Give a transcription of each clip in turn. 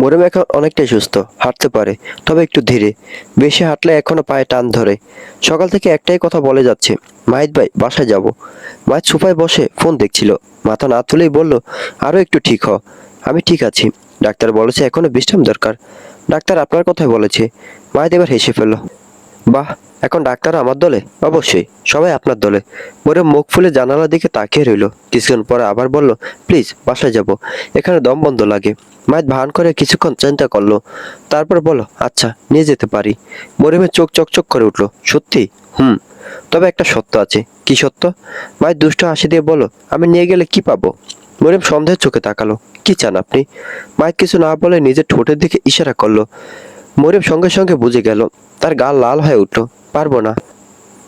মরিয়ম এখন অনেকটাই সুস্থ, হাঁটতে পারে, তবে একটু ধীরে। বেশি হাঁটলে এখনো পায়ে টান ধরে। সকাল থেকে একটাই কথা বলে যাচ্ছে, মাহিত ভাই বাসায় যাব। মাহিত সোফায় বসে ফোন দেখছিল, মাথা না তুলেই বলল, আরো একটু ঠিক হ। আমি ঠিক আছি, ডাক্তার বলেছে এখনো বিশ্রাম দরকার। ডাক্তার আপনার কথাই বলেছে। মাহিত এবার হেসে ফেলল। বাহ, এখন ডাক্তার আমার দলে? অবশ্যই, সবাই আপনার দলে। মরিয়ম মুখ ফুলে জানালার দিকে তাকিয়ে রইল। কিছুক্ষণ পরে আবার বলল, প্লিজ বাসায় যাব, এখানে দম বন্ধ লাগে। মায়ের ভান করে কিছুক্ষণ চিন্তা করলো, তারপর বলল, আচ্ছা নিয়ে যেতে পারি। মরিয়মের চোখ চকচক করে উঠল। সত্যি? হুম। তবে একটা সত্য আছে। কি সত্য? মায়ের দুষ্ট হাসি দিয়ে বলল, আমি নিয়ে গেলে কি পাবো? মরিয়ম সন্দেহের চোখে তাকালো। কি চান আপনি? মায়ের কিছু না বলে নিজের ঠোঁটের দিকে ইশারা করলো। মরিয়ম সঙ্গে সঙ্গে বুঝে গেল। তার গাল লাল হয়ে উঠল। পারবো না।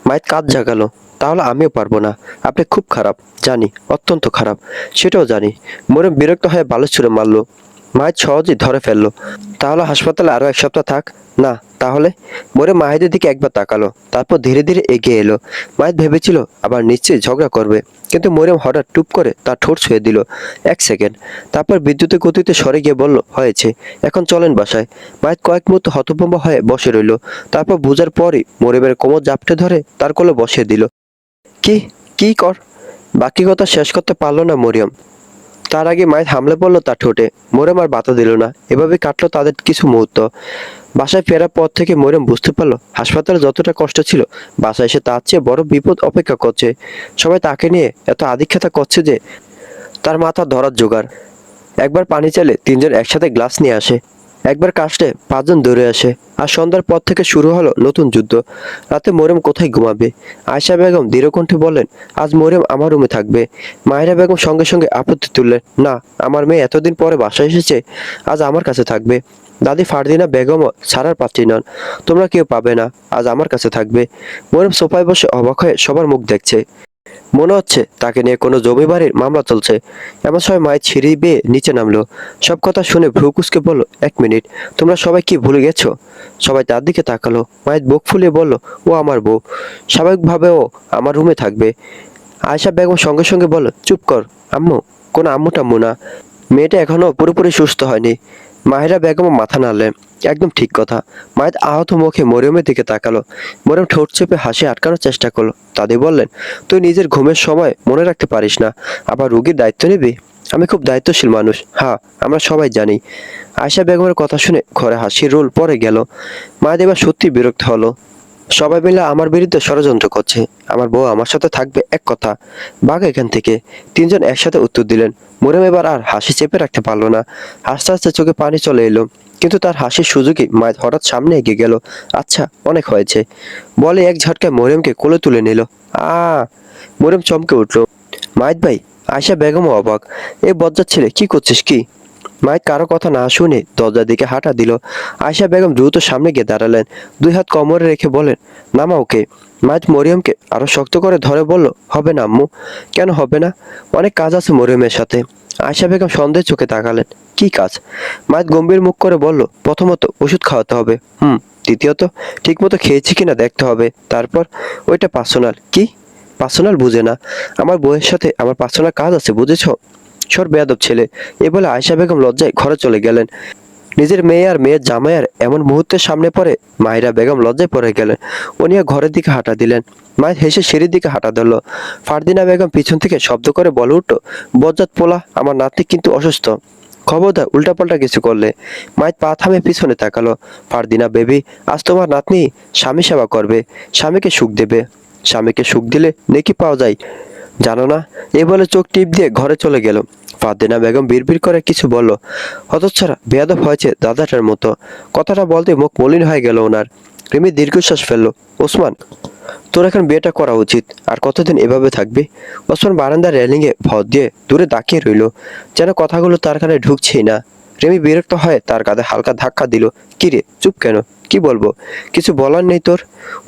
মাইত কাঁধ জাগালো। তাহলে আমিও পারবো না। আপনি খুব খারাপ, জানি, অত্যন্ত খারাপ, সেটাও জানি। মরিয়ম বিরক্ত হয়ে বালু ছুঁড়ে মারলো। মাইত সহজেই ধরে ফেললো। তাহলে হাসপাতালে আরো এক সপ্তাহ থাক। না তাহলে? মরিয়ম মাহিদের দিকে একবার তাকালো, তারপর ধীরে ধীরে এগিয়ে এলো। মাহিদ ভেবেছিল আবার নিশ্চয়ই ঝগড়া করবে, কিন্তু মরিয়ম হঠাৎ টুপ করে তার ঠোঁট ছুঁয়ে দিল। 1 সেকেন্ড, তারপর বিদ্যুতের গতিতে সরে গিয়ে বলল, হয়েছে, এখন চলেন বাসায়। মাহিদ কয়েক মুহূর্ত হতভম্ব হয়ে বসে রইল। তারপর বোঝার পরই মরিয়মের কোমর জাপটে ধরে তার কোলে বসিয়ে দিল। কি? কি কর? বাকি কথা শেষ করতে পারল না মরিয়ম। তার আগে মায়ের হামলে পড়লো তার ঠোঁটে। মরিয়ম আর বাধা দিল না। এভাবে কাটলো তাদের কিছু মুহূর্ত। বাসায় ফেরার পর থেকে মরিয়ম বুঝতে পারলো, হাসপাতালে যতটা কষ্ট ছিল, বাসায় এসে তার চেয়ে বড় বিপদ অপেক্ষা করছে। সবাই তাকে নিয়ে এত আদিক্ষেতা করছে যে তার মাথা ধরার জোগাড়। একবার পানি চাইলে 3 জন একসাথে গ্লাস নিয়ে আসে। একবার কাশলে 5 জন দৌড়ে আসে। আর সন্ধ্যার পর থেকে শুরু হলো নতুন যুদ্ধ। রাতে মরিয়ম কোথায় ঘুমাবে? আয়েশা বেগম দৃঢ়কণ্ঠে বললেন, আজ মরিয়ম আমার রুমে থাকবে। মায়েরা বেগম সঙ্গে সঙ্গে আপত্তি তুললেন, না, আমার মেয়ে এতদিন পরে বাসায় এসেছে, আজ আমার কাছে থাকবে। দাদি ফারদিনা বেগমও ছাড়ার পাত্রী নন। তোমরা কেউ পাবে না, আজ আমার কাছে থাকবে। মরিয়ম সোফায় বসে অবাক হয়ে সবার মুখ দেখছে। মনে হচ্ছে তাকে নিয়ে কোনো জমি বাড়ির মামলা চলছে। এমন সময় মায়ের সিঁড়ি বেয়ে নিচে নামলো। সব কথা শুনে ভ্রু কুঁচকে বলল, 1 মিনিট, তোমরা সবাই কি ভুলে গেছো? সবাই তার দিকে তাকালো। মায়ের বুক ফুলিয়ে বলল, ও আমার বউ, স্বাভাবিকভাবে ও আমার রুমে থাকবে। আয়েশা বেগম সঙ্গে সঙ্গে বলল, চুপ কর আম্মু, কোনো আম্মু টাম্মু না, মেয়েটা এখনো পুরোপুরি সুস্থ হয়নি। মাহিরা বেগম মাথা নাড়লেন, একদম ঠিক কথা। মায়ের আহত মুখে মরিয়মের দিকে তাকালো। মরিয়ম ঠোঁট চেপে হাসি আটকানোর চেষ্টা করলো। দাদি বললেন, তুই নিজের ঘুমের সময় মনে রাখতে পারিস না, আবার রোগীর দায়িত্ব নিবি? আমি খুব দায়িত্বশীল মানুষ। হ্যাঁ, আমরা সবাই জানি। আয়েশা বেগমের কথা শুনে ঘরে হাসির রোল পড়ে গেল। মায়ের এবার সত্যি বিরক্ত হলো। সবাই মিলে আমার বিরুদ্ধে ষড়যন্ত্র করছে। আমার বউ আমার সাথে থাকবে এক কথা, ভাগ এখান থেকে। 3 জন একসাথে উত্তর দিলেন। মরিয়ম এবার আর হাসি চেপে রাখতে পারলো না। আস্তে আস্তে চোখে পানি চলে এলো। কিন্তু তার হাসির সুযোগই মায়ের হঠাৎ সামনে এগিয়ে গেল। আচ্ছা, অনেক হয়েছে, বলে এক ঝটকায় মরিয়মকে কোলে তুলে নিল। আ মরিয়ম চমকে উঠল। মাহিদ ভাই। আয়েশা বেগমও অবাক। এই বজ্জাত ছেলে, কি করছিস কি? মাইক কারো কথা না শুনে দরজার দিকে হাঁটা দিল। আয়েশা বেগম দ্রুত সামনে গিয়ে দাঁড়ালেন। 2 হাত কোমরে রেখে বলেন, নামা ওকে। মাইক মরিয়মকে আরো শক্ত করে ধরে বলল, হবে না আম্মু। কেন হবে না? অনেক কাজ আছে মরিয়মের সাথে। আয়েশা বেগম সন্দেহের চোখে তাকালেন। কি কাজ? মাইক গম্ভীর মুখ করে বলল, প্রথমত ওষুধ খাওয়াতে হবে। দ্বিতীয়ত ঠিকমতো খেয়েছি কিনা দেখতে হবে। তারপর ওইটা পার্সোনাল। কি পার্সোনাল? বুঝে না। আমার বউয়ের সাথে আমার পার্সোনাল কাজ আছে, বুঝেছো? সর বেয়াদব ছেলে। এ বলে আয়েশা বেগম লজ্জায় ঘরে চলে গেলেন। নিজের মেয়ে আর মেয়ের জামাইয়ের এমন মুহূর্তের সামনে পড়ে মাহিরা বেগম লজ্জায় পড়ে গেলেন। উনিও ঘরের দিকে হাঁটা দিলেন। মায়ের হেসে সিঁড়ির দিকে হাঁটা ধরলো। ফারদিনা বেগম পিছন থেকে শব্দ করে বলে উঠল, বজ্জাত পোলা, আমার নাতি কিন্তু অসুস্থ, খবরদার উল্টাপাল্টা কিছু করলে। মায়ের পা থামে পিছনে তাকালো। ফারদিনা বেবি, আজ তোমার নাতনি স্বামী সেবা করবে, স্বামীকে সুখ দেবে। স্বামীকে সুখ দিলে নেকি পাওয়া যায়, জানো না? এ বলে চোখ টিপ দিয়ে ঘরে চলে গেল। ফারদিনা বেগম বিড়বিড় করে কিছু বলল। হতচ্ছাড়া বেয়াদব হয়েছে দাদাটার মতো। কথাটা বলতে মুখ মলিন হয়ে গেল ওনার। রিমি দীর্ঘশ্বাস ফেললো। ওসমান, তোর এখন বিয়েটা করা উচিত। আর কতদিন এভাবে থাকবি? ওসমান বারান্দার রেলিংয়ে ভর দিয়ে দূরে তাকিয়ে রইল, যেন কথাগুলো তার কানে ঢুকছেই না। রিমি বিরক্ত হয়ে তার কাঁধে হালকা ধাক্কা দিল। কি রে, চুপ কেন? কি বলবো? কিছু বলার নেই তোর?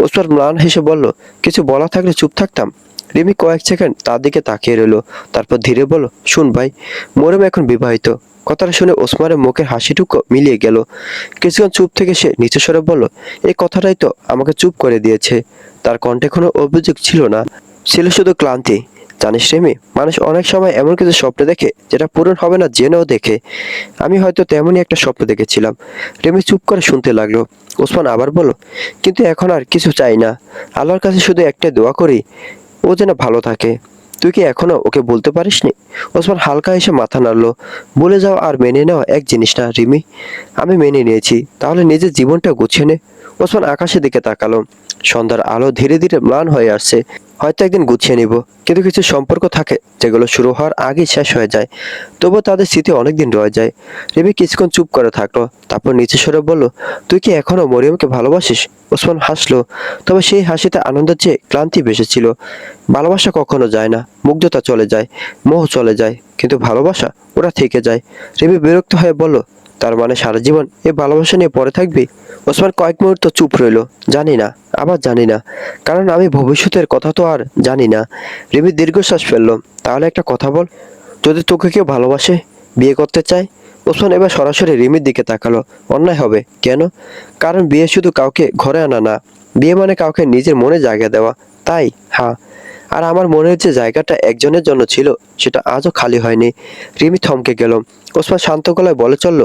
ওসমান ম্লান হেসে বলল, কিছু বলা থাকলে চুপ থাকতাম। রিমি কয়েক সেকেন্ড তার দিকে তাকিয়ে রইল, তারপর ধীরে বলল, শুন ভাই, মরিয়ম এখন বিবাহিত। কথাটা শুনে ওসমানের মুখের হাসিটুকু মিলিয়ে গেল। কিছুক্ষণ চুপ থেকে সে নিচু স্বরে বলল, এই কথাটাই তো আমাকে চুপ করে দিয়েছে। তার কণ্ঠে কোনো অভিযোগ ছিল না, ছিল শুধু ক্লান্তি। জানিস রিমি, মানুষ অনেক সময় এমন কিছু স্বপ্ন দেখে যেটা পূরণ হবে না জেনেও দেখে। আমি হয়তো তেমনই একটা স্বপ্ন দেখেছিলাম। রিমি চুপ করে শুনতে লাগলো। ওসমান আবার বলল, কিন্তু এখন আর কিছু চাই না। আল্লাহর কাছে শুধু একটা দোয়া করি, ও যেন ভালো থাকে। তুই কি এখনো ওকে বলতে পারিসনি? ওসমান হালকা এসে মাথা নাড়লো। বলে যাওয়া আর মেনে নেওয়া এক জিনিস না রিমি। আমি মেনে নিয়েছি, তাহলে নিজের জীবনটা গুছিয়ে নে। ওসমান আকাশের দিকে তাকালো। সন্ধ্যার আলো ধীরে ধীরে ম্লান হয়ে আসছে। হয়তো একদিন গুছিয়ে নিব, কিন্তু কিছু সম্পর্ক থাকে যেগুলো শুরু হওয়ার আগেই শেষ হয়ে যায়। তবুও তাদের স্মৃতি অনেকদিন রয়ে যায়। রিমি কিছুক্ষণ চুপ করে থাকলো, তারপর নিচে সরে বলল, তুই কি এখনো মরিয়মকে ভালোবাসিস? ওসমান হাসলো, তবে সেই হাসিতে আনন্দের চেয়ে ক্লান্তি বেশি ছিল। ভালোবাসা কখনো যায় না, মুগ্ধতা চলে যায়, মোহ চলে যায়, কিন্তু ভালোবাসা ওরা থেকে যায়। রিমি বিরক্ত হয়ে বলল, তার মানে সারা জীবন এই ভালোবাসা নিয়ে পড়ে থাকবি? ওসমান কয়েক মুহূর্ত চুপ রইল। জানি না, আবার জানি না, কারণ আমি ভবিষ্যতের কথা তো আর জানি না। রিমি দীর্ঘশ্বাস ফেলল। তাহলে একটা কথা বল, যদি তোকে কেউ ভালোবাসে, বিয়ে করতে চায়? ওসমান এবার সরাসরি রিমির দিকে তাকালো। অন্যায় হবে কেন? কারণ বিয়ে শুধু কাউকে ঘরে আনা না, বিয়ে মানে কাউকে নিজের মনে জায়গা দেওয়া। তাই হ্যাঁ, আর আমার মনের যে জায়গাটা একজনের জন্য ছিল, সেটা আজও খালি হয়নি। রিমি থমকে গেল। ওসমান শান্ত গলায় বলে চলল,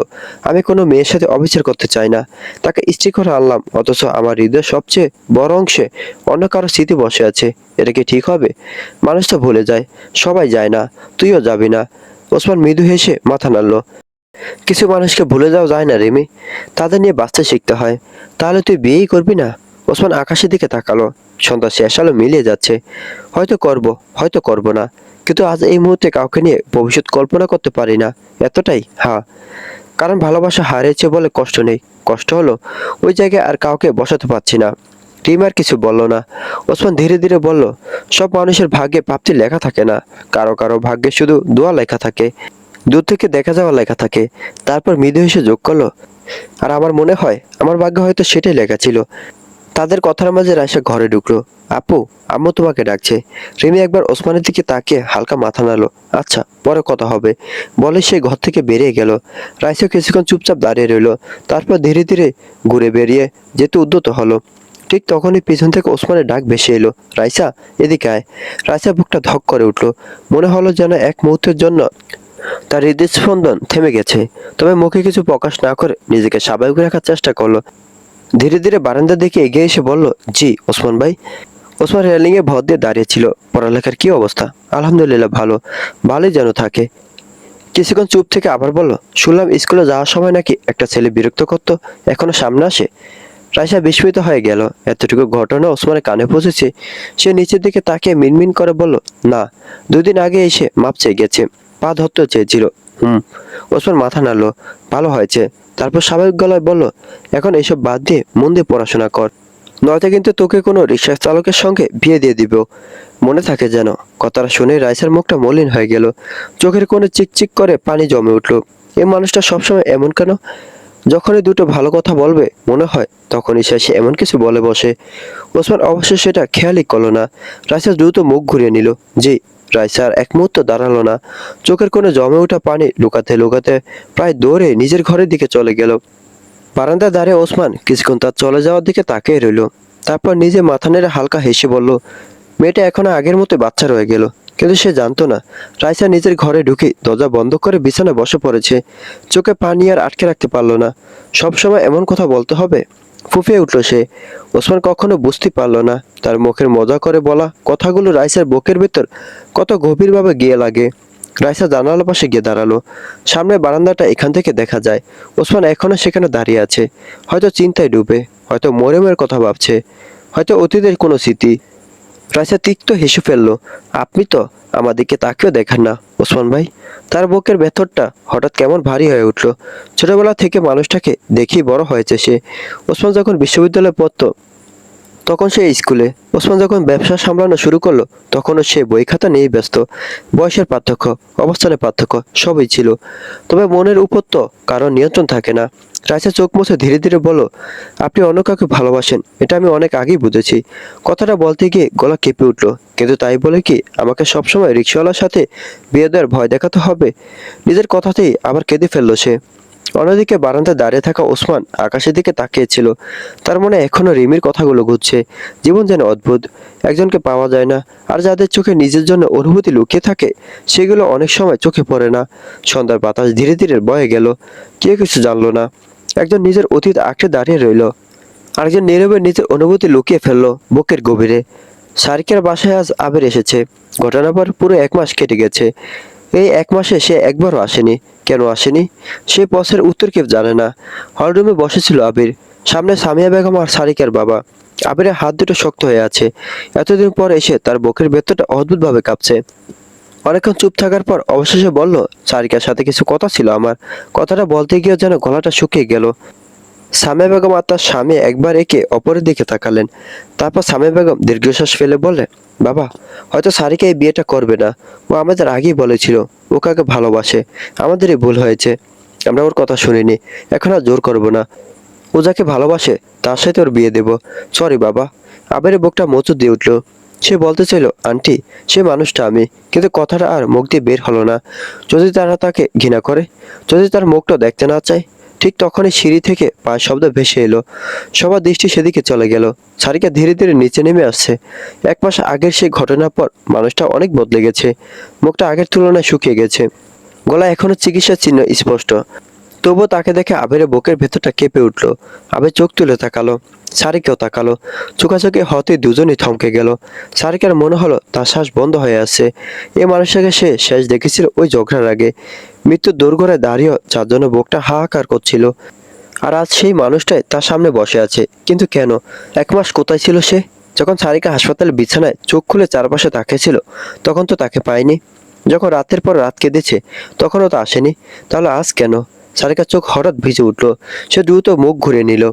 আমি কোনো মেয়ের সাথে অবিচার করতে চাই না। তাকে স্ত্রী করে আনলাম, অথচ আমার হৃদয়ের সবচেয়ে বড় অংশে অন্য কারো স্মৃতি বসে আছে। এটা কি ঠিক হবে? মানুষ তো ভুলে যায়, সবাই যায় না, তুইও যাবি না। ওসমান মৃদু হেসে মাথা নাড়ল। কিছু মানুষকে ভুলে যাওয়া যায় না রিমি, তাদের নিয়ে বাঁচতে শিখতে হয়। তাহলে তুই বিয়েই করবি না? ওসমান আকাশের দিকে তাকালো। সন্ধ্যা শেষ আলো মিলিয়ে যাচ্ছে। হয়তো করব, হয়তো করব না, কিন্তু আজ এই মুহূর্তে কাউকে নিয়ে ভবিষ্যৎ কল্পনা করতে পারি না। এতটাই হ্যাঁ। কারণ ভালোবাসা হারিয়েছে বলে কষ্ট নেই, কষ্ট হলো ওই জায়গায় আর কাউকে বসাতে পারছি না। রিম আর কিছু বলল না। ওসমান ধীরে ধীরে বলল, সব মানুষের ভাগ্যে প্রাপ্তি লেখা থাকে না, কারো কারো ভাগ্যে শুধু দোয়া লেখা থাকে, দূর থেকে দেখা যাওয়া লেখা থাকে। তারপর মৃদু হেসে যোগ করলো, আর আমার মনে হয় আমার ভাগ্যে হয়তো সেটাই লেখা ছিল। তাদের কথার মাঝে রাইসা ঘরে ঢুকলো। আপু, আম্মু তোমাকে ডাকছে। রিমি একবার ওসমানের দিকে তাকিয়ে হালকা মাথা নাড়লো। আচ্ছা, পরে কথা হবে, বলে সে ঘর থেকে বেরিয়ে গেল। রাইসা কিছুক্ষণ চুপচাপ দাঁড়িয়ে রইলো। তারপর ধীরে ধীরে ঘুরে বেরিয়ে যেতে উদ্যত হলো। ঠিক তখনই পিছন থেকে ওসমানের ডাক ভেসে এলো, রাইসা, এদিকে আয়। রাইসা বুকটা ধক করে উঠলো। মনে হলো যেন এক মুহূর্তের জন্য তার হৃদস্পন্দন থেমে গেছে। তবে মুখে কিছু প্রকাশ না করে নিজেকে স্বাভাবিক রাখার চেষ্টা করলো। ধীরে ধীরে বারান্দা দিকে এগিয়ে এসে বলল, জি ওসমান ভাই। ওসমান রেলিং এ ভর দিয়ে দাঁড়িয়েছিল। পড়ালেখার কি অবস্থা? আলহামদুলিল্লাহ ভালো, ভালোই যেন থাকে। কিছুক্ষণ চুপ থেকে আবার বলল, শুনলাম স্কুলে যাওয়ার সময় নাকি একটা ছেলে বিরক্ত করতো, এখনো সামনে আসে? রাইসা বিস্মিত হয়ে গেল। এতটুকু ঘটনা ওসমানের কানে পৌঁছেছে। সে নিচের দিকে তাকিয়ে মিনমিন করে বলল, না, 2 দিন আগে এসে মাপ চেয়ে গেছে, পা ধরতে চেয়েছিল। হুম। ওসমান মাথা নাড়লো। ভালো হয়েছে। তারপর স্বাভাবিক গলায় বলল, এখন এসব বাদ দিয়ে মন দিয়ে পড়াশোনা কর, নয়তো কিন্তু তোকে কোনো রিক্সা চালকের সঙ্গে বিয়ে দিয়ে দিব। মনে থাকে যেন। কথাটা শুনে রাইসার মুখটা মলিন হয়ে গেল। চোখের কোণে চিকচিক করে পানি জমে উঠল। এই মানুষটা সবসময় এমন কেন? যখনই দুটো ভালো কথা বলবে মনে হয়, তখনই সে এমন কিছু বলে বসে। ওসমান অবশ্য সেটা খেয়ালই করলো না। রাইসা দ্রুত মুখ ঘুরিয়ে নিল। জি। রাইসা আর এক মুহূর্ত দাঁড়ালো না। চোখের কোণে জমে ওঠা পানি লুকাতে লুকাতে প্রায় দৌড়ে নিজের ঘরের দিকে চলে গেল। বারান্দায় দাঁড়িয়ে ওসমান কিছুক্ষণ তার চলে যাওয়ার দিকে তাকিয়ে রইল। তারপর নিজে মাথা নেড়ে হালকা হেসে বলল, মেয়েটা এখনো আগের মতো বাচ্চা রয়ে গেল। কিন্তু সে জানতো না, রাইসা নিজের ঘরে ঢুকে দরজা বন্ধ করে বিছানায় বসে পড়েছে। চোখে পানি আর আটকে রাখতে পারলো না। সবসময় এমন কথা বলতে হবে? ফুঁফিয়ে উঠল সে। ওসমান কখনো বুঝতে পারলো না তার মুখের মজা করে বলা কথাগুলো রাইসার বুকের ভেতর কত গভীরভাবে গিয়ে লাগে। রাইসা জানালার পাশে গিয়ে দাঁড়ালো। সামনে বারান্দাটা এখান থেকে দেখা যায়। ওসমান এখনো সেখানে দাঁড়িয়ে আছে, হয়তো চিন্তায় ডুবে, হয়তো মরিয়মের কথা ভাবছে, হয়তো অতীতের কোনো স্মৃতি। রাইসা তিক্ত হেসে ফেলল। আপনি তো আমার দিকে তাকেও দেখেন না ওসমান ভাই। তার বুকের ভেতরটা হঠাৎ কেমন ভারী হয়ে উঠল। ছোটবেলা থেকে মানুষটাকে দেখেই বড় হয়েছে সে। ওসমান যখন বিশ্ববিদ্যালয়ে পড়তো তখন সে স্কুলে, ওসমান যখন ব্যবসা সামলানো শুরু করলো তখনও সে বই খাতা নিয়েই ব্যস্ত। বয়সের পার্থক্য, অবস্থানের পার্থক্য সবই ছিল, তবে মনের উপর তো কারো নিয়ন্ত্রণ থাকে না। রাইসা চোখ মুছে ধীরে ধীরে বলল, আপনি অন্য কাউকে ভালোবাসেন, এটা আমি অনেক আগেই বুঝেছি। কথাটা বলতে গিয়ে গলা কেঁপে উঠল। কিন্তু তাই বলে কি আমাকে সবসময় রিক্সাওয়ালার সাথে বিয়ে দেওয়ার ভয় দেখাতে হবে? নিজের কথাতেই আবার কেঁদে ফেললো সে। অন্যদিকে বারান্দায় দাঁড়িয়ে থাকা ওসমান আকাশের দিকে তাকিয়েছিল। তার মনে এখনো রিমির কথাগুলো ঘুরছে। জীবন যেন অদ্ভুত, একজনকে পাওয়া যায় না, আর যাদের চোখে নিজের জন্য অনুভূতি লুকিয়ে থাকে সেগুলো অনেক সময় চোখে পড়ে না। সন্ধ্যার বাতাস ধীরে ধীরে বয়ে গেল, কেউ কিছু জানলো না। একজন নিজের অতীত আঁকড়ে দাঁড়িয়ে রইল, আরেকজন নীরবে নিজের অনুভূতি লুকিয়ে ফেললো বুকের গভীরে। সারিকার বাসায় আজ আবির এসেছে। ঘটনার পর পুরো 1 মাস কেটে গেছে। এই 1 মাসে সে একবারও আসেনি। কেন আসেনি সে প্রশ্নের উত্তর কেউ জানে না। হলরুমে বসেছিল আবির, সামনে সামিয়া বেগম আর সারিকার বাবা। আবিরের হাত দুটো শক্ত হয়ে আছে। এতদিন পর এসে তার বুকের ভেতরটা অদ্ভুতভাবে কাঁপছে। অনেকক্ষণ চুপ থাকার পর অবশেষে বলল, সারিকার সাথে কিছু কথা ছিল আমার। কথাটা বলতে গিয়ে যেন গলাটা শুকিয়ে গেল। সামিয়া বেগম আর তার স্বামী একবার একে অপরের দিকে তাকালেন। তারপর সামিয়া বেগম দীর্ঘশ্বাস ফেলে বললেন, বাবা, হয়তো সারিকা এই বিয়েটা করবে না। ও আমাদের আগেই বলেছিল ও কাকে ভালোবাসে। আমাদেরই ভুল হয়েছে, আমরা ওর কথা শুনিনি। এখন আর জোর করবো না। ও যাকে ভালোবাসে তার সাথে ওর বিয়ে দেব। সরি বাবা। আবিরের বুকটা মোচড় দিয়ে উঠল। সে বলতে চাইল, আন্টি, সে মানুষটা আমি, কিন্তু কথাটা আর মুখ দিয়ে বের হলো না। যদি তারা তাকে ঘৃণা করে, যদি তার মুখটা দেখতে না চায়। ঠিক তখনই সিঁড়ি থেকে পায়ের শব্দ ভেসে এলো। সবার দৃষ্টি সেদিকে চলে গেল। সারিকা ধীরে ধীরে নিচে নেমে আসছে। 1 মাস আগের সেই ঘটনার পর মানুষটা অনেক বদলে গেছে। মুখটা আগের তুলনায় শুকিয়ে গেছে। গলা এখনো চিকিৎসার চিহ্ন স্পষ্ট। তবুও তাকে দেখে আবিরের বুকের ভেতরটা কেঁপে উঠল। আবির চোখ তুলে তাকালো, সারিকাও তাকালো। চোখাচোখি হতে দুজনেই থমকে গেল। সারিকার মনে হলো তার শ্বাস বন্ধ হয়ে আছে। এই মানুষটাকে সে শেষ দেখেছিল ওই ঝগড়ার আগে। মৃত্যুর দোরগোড়ায় দাঁড়িয়ে যার জন্য বুকটা হাহাকার করছিল। আর আজ সেই মানুষটাই তার সামনে বসে আছে। কিন্তু কেন? 1 মাস কোথায় ছিল সে? যখন সারিকা হাসপাতালের বিছানায় চোখ খুলে চারপাশে তাকিয়েছিল তখন তো তাকে পায়নি। যখন রাতের পর রাত কেঁদেছে তখনও তো আসেনি। তাহলে আজ কেন? সারিকার চোখ হঠাৎ ভিজে উঠল। সে দ্রুত মুখ ঘুরিয়ে নিল।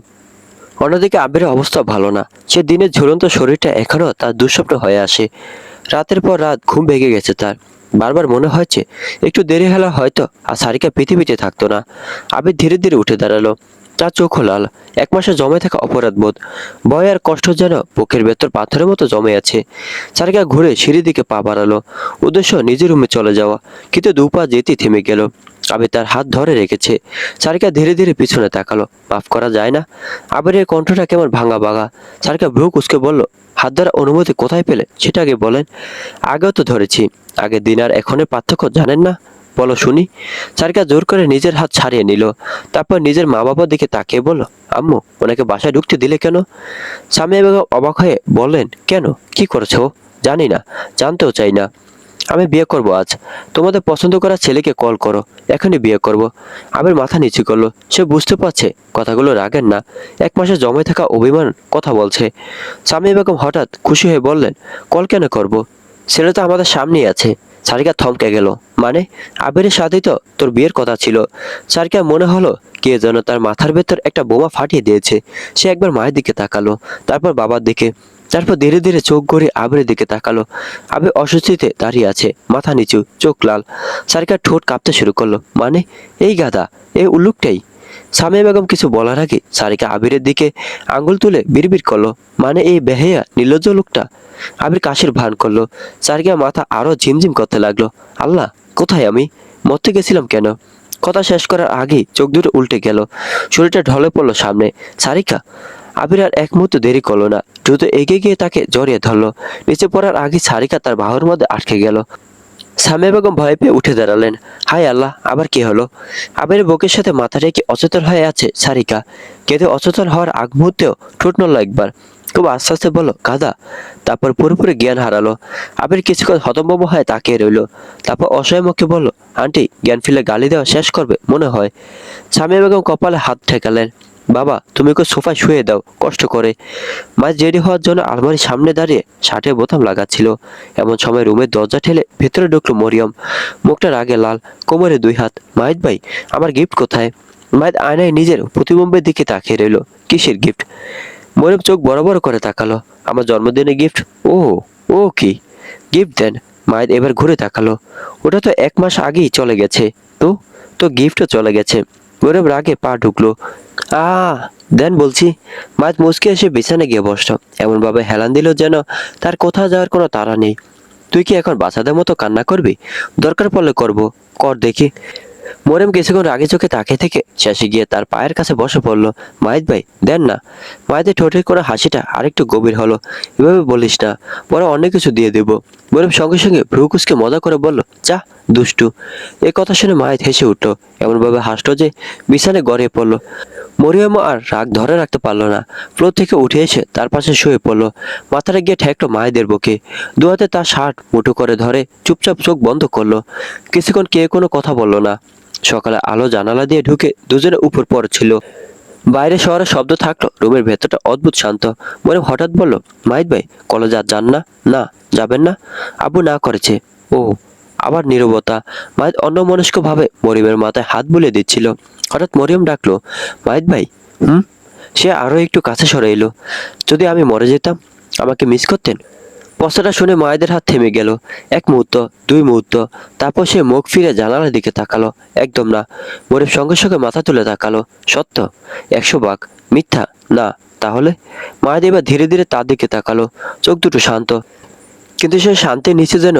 অন্যদিকে আবিরের অবস্থা ভালো না। সে দিনের ঝুলন্ত শরীরটা এখনো তার দুঃস্বপ্ন হয়ে আসে। রাতের পর রাত ঘুম ভেঙে গেছে তার। বারবার মনে হচ্ছে একটু দেরি হলে হয়তো আর সারিকা পৃথিবীতে থাকতো না। আবির ধীরে ধীরে উঠে দাঁড়ালো। তার চোখও লাল। 1 মাসে জমে থাকা অপরাধ বোধ, ভয় আর কষ্ট যেন বুকের ভেতর পাথরের মতো জমে আছে। সারিকা ঘুরে সিঁড়ির দিকে পা বাড়ালো। উদ্দেশ্য নিজের রুমে চলে যাওয়া, কিন্তু 2 পা যেতেই থেমে গেল। আবির তার হাত ধরে রেখেছে। সারিকা ধীরে ধীরে পিছনে তাকালো। মাফ করা যায় না? আবিরের কণ্ঠটা কেমন ভাঙা ভাঙা। সারিকা ভ্রু কুঁচকে বলল, হাত ধরার অনুমতি কোথায় পেলে সেটা আগে বলেন। আগেও তো ধরেছি। আগের দিন আর এখনের পার্থক্য জানেন না? বলো শুনি। সারিকা জোর করে নিজের হাত ছাড়িয়ে নিল। তারপর নিজের মা বাবার দিকে তাকিয়ে বলল, আম্মু, ওনাকে বাসায় ঢুকতে দিলে কেন? সামিয়া বেগম অবাক হয়ে বললেন, কেন, কি করেছো? জানি না, জানতেও চাই না। আমি বিয়ে করব আজ। তোমাদের পছন্দ করা ছেলেকে কল করো, এখনই বিয়ে করব। আবির মাথা নিচু করলো। সে বুঝতে পারছে কথাগুলো রাগের না, 1 মাসে জমে থাকা অভিমান কথা বলছে। সামিয়া বেগম হঠাৎ খুশি হয়ে বললেন, কল কেন করব? ছেলে তো আমাদের সামনেই আছে। সারিকা থমকে গেল। মানে? আবিরের সাথেই তো তোর বিয়ের কথা ছিল। সারিকা মনে হলো কে যেন তার মাথার ভেতর একটা বোমা ফাটিয়ে দিয়েছে। সে একবার মায়ের দিকে তাকালো, তারপর বাবার দিকে, তারপর ধীরে ধীরে চোখ ঘুরিয়ে আবিরের দিকে তাকালো। আবির অস্বস্তিতে দাঁড়িয়ে আছে, মাথা নিচু, চোখ লাল। সারিকার ঠোঁট কাঁপতে শুরু করলো। মানে? এই গাধা, এই উল্লুকটাই? সামিয়া বেগম কিছু বলার আগে সারিকা আবিরের দিকে আঙ্গুল তুলে বিড়বিড় করলো, মানে এই বেহেয়া নির্লজ্জ লোকটা? আবির কাশির ভান করলো। সারিকা মাথা আরো ঝিমঝিম করতে লাগলো। আল্লাহ, কোথায় আমি? মরতে গেছিলাম কেন? কথা শেষ করার আগেই চোখ দুটো উল্টে গেল। শরীরটা ঢলে পড়লো সামনে। সারিকা! আবির আর এক মুহূর্ত দেরি করলো না, দ্রুত এগিয়ে গিয়ে তাকে জড়িয়ে ধরলো। নিচে পড়ার আগে সারিকা তার বাহুর মধ্যে আটকে গেল। সামিয়া বেগম ভয় পেয়ে উঠে দাঁড়ালেন। হায় আল্লাহ, আবার কি হলো? আবিরের বুকের সাথে মাথা রেখে অচেতন হয়ে আছে সারিকা। কেঁদে অচেতন হওয়ার আগ মুহূর্তেও ঠোঁট নড়ল একবার। খুব আস্তে আস্তে বলল, গাধা। তারপর পুরোপুরি জ্ঞান হারালো। আবির কিছুক্ষণ হতভম্ব হয়ে তাকিয়ে রইল। তারপর অসহায় মুখে বলল, আন্টি, জ্ঞান ফিরলে গালি দেওয়া শেষ করবে মনে হয়। সামিয়া বেগম কপালে হাত ঠেকালেন। বাবা, তুমি ওকে সোফায় শুয়ে দাও কষ্ট করে। মা রেডি হওয়ার জন্য আলমারির সামনে দাঁড়িয়ে শার্টের বোতাম লাগাচ্ছিল। এমন সময় রুমের দরজা ঠেলে ভেতরে ঢুকলো মরিয়ম। মুখটা রাগে লাল, কোমরে 2 হাত। মাহিদ ভাই, আমার গিফট কোথায়? মাহিদ আয়নায় নিজের প্রতিবিম্বের দিকে তাকিয়ে রইল। কিসের গিফট? মরিয়ম চোখ বড় বড় করে তাকালো। আমার জন্মদিনে গিফট। ও, ও কি? গিফট দেন। মাহিদ এবার ঘুরে তাকালো। ওটা তো 1 মাস আগেই চলে গেছে। তো তো গিফটও চলে গেছে। মরিয়ম রাগে পা ঢুকলো। দেন বলছি। মাঝ মুচকে এসে বিছানে গিয়ে বসল। এমনভাবে হেলান দিল যেন তার কোথাও যাওয়ার কোনো তাড়া নেই। তুই কি এখন বাচ্চাদের মতো কান্না করবি? দরকার পড়লে করব, কর দেখি। মরিয়ম কিছুক্ষণ রাগে চোখে তাকিয়ে থেকে শেষে গিয়ে তার পায়ের কাছে বসে পড়ল। মাহিদ ভাই দেন না। মাহিদের ঠোঁটের করে হাসিটা আরেকটু গভীর হলো। এভাবে বলিস না, পরে অন্য কিছু দিয়ে দেব। মরিয়ম সঙ্গে সঙ্গে ভ্রু কুঁচকে মজা করে বলল, যা দুষ্টু। এই কথা শুনে মাহিদ হেসে উঠল, এমনভাবে হাসলো যে বিছানায় গড়িয়ে পড়ল। মরিয়মও আর রাগ ধরে রাখতে পারল না, ফ্লোর থেকে উঠে এসে তার পাশে শুয়ে পড়ল। মাথাটা গিয়ে ঠেকলো মাহিদের বুকে, দু হাতে তার শার্ট মুঠো করে ধরে চুপচাপ চোখ বন্ধ করলো। কিছুক্ষণ কে কোনো কথা বলল না। সকালে আলো জানালা দিয়ে ঢুকে দুজনে উপর পড়ছিল। বাইরে শহরের শব্দ থাকলো, রুমের ভেতরটা অদ্ভুত শান্ত। মরিয়ম হঠাৎ বলল, মাহিদ ভাই কলেজ আজ যান না? না, যাবেন না? আব্বু না করেছে। ও। আবার নীরবতা। মাহিদ অন্যমনস্ক ভাবে মরিয়মের মাথায় হাত বুলিয়ে দিচ্ছিল। হঠাৎ মরিয়ম ডাকলো, মাহিদ ভাই। হুম। সে আরো একটু কাছে সরে এলো। যদি আমি মরে যেতাম, আমাকে মিস করতেন? প্রশ্নটা শুনে মায়েদের হাত থেমে গেল। এক মুহূর্ত, দুই মুহূর্ত, তারপর সে মুখ ফিরে জানালার দিকে তাকালো। একদম না। মরিয়ম সঙ্গে সঙ্গে মাথা তুলে তাকালো। সত্য? 100 ভাগ? মিথ্যা? না। তাহলে? মায়েদ এবার ধীরে ধীরে তার দিকে তাকালো, চোখ দুটো শান্ত। কিন্তু সে শান্তির নিচে যেন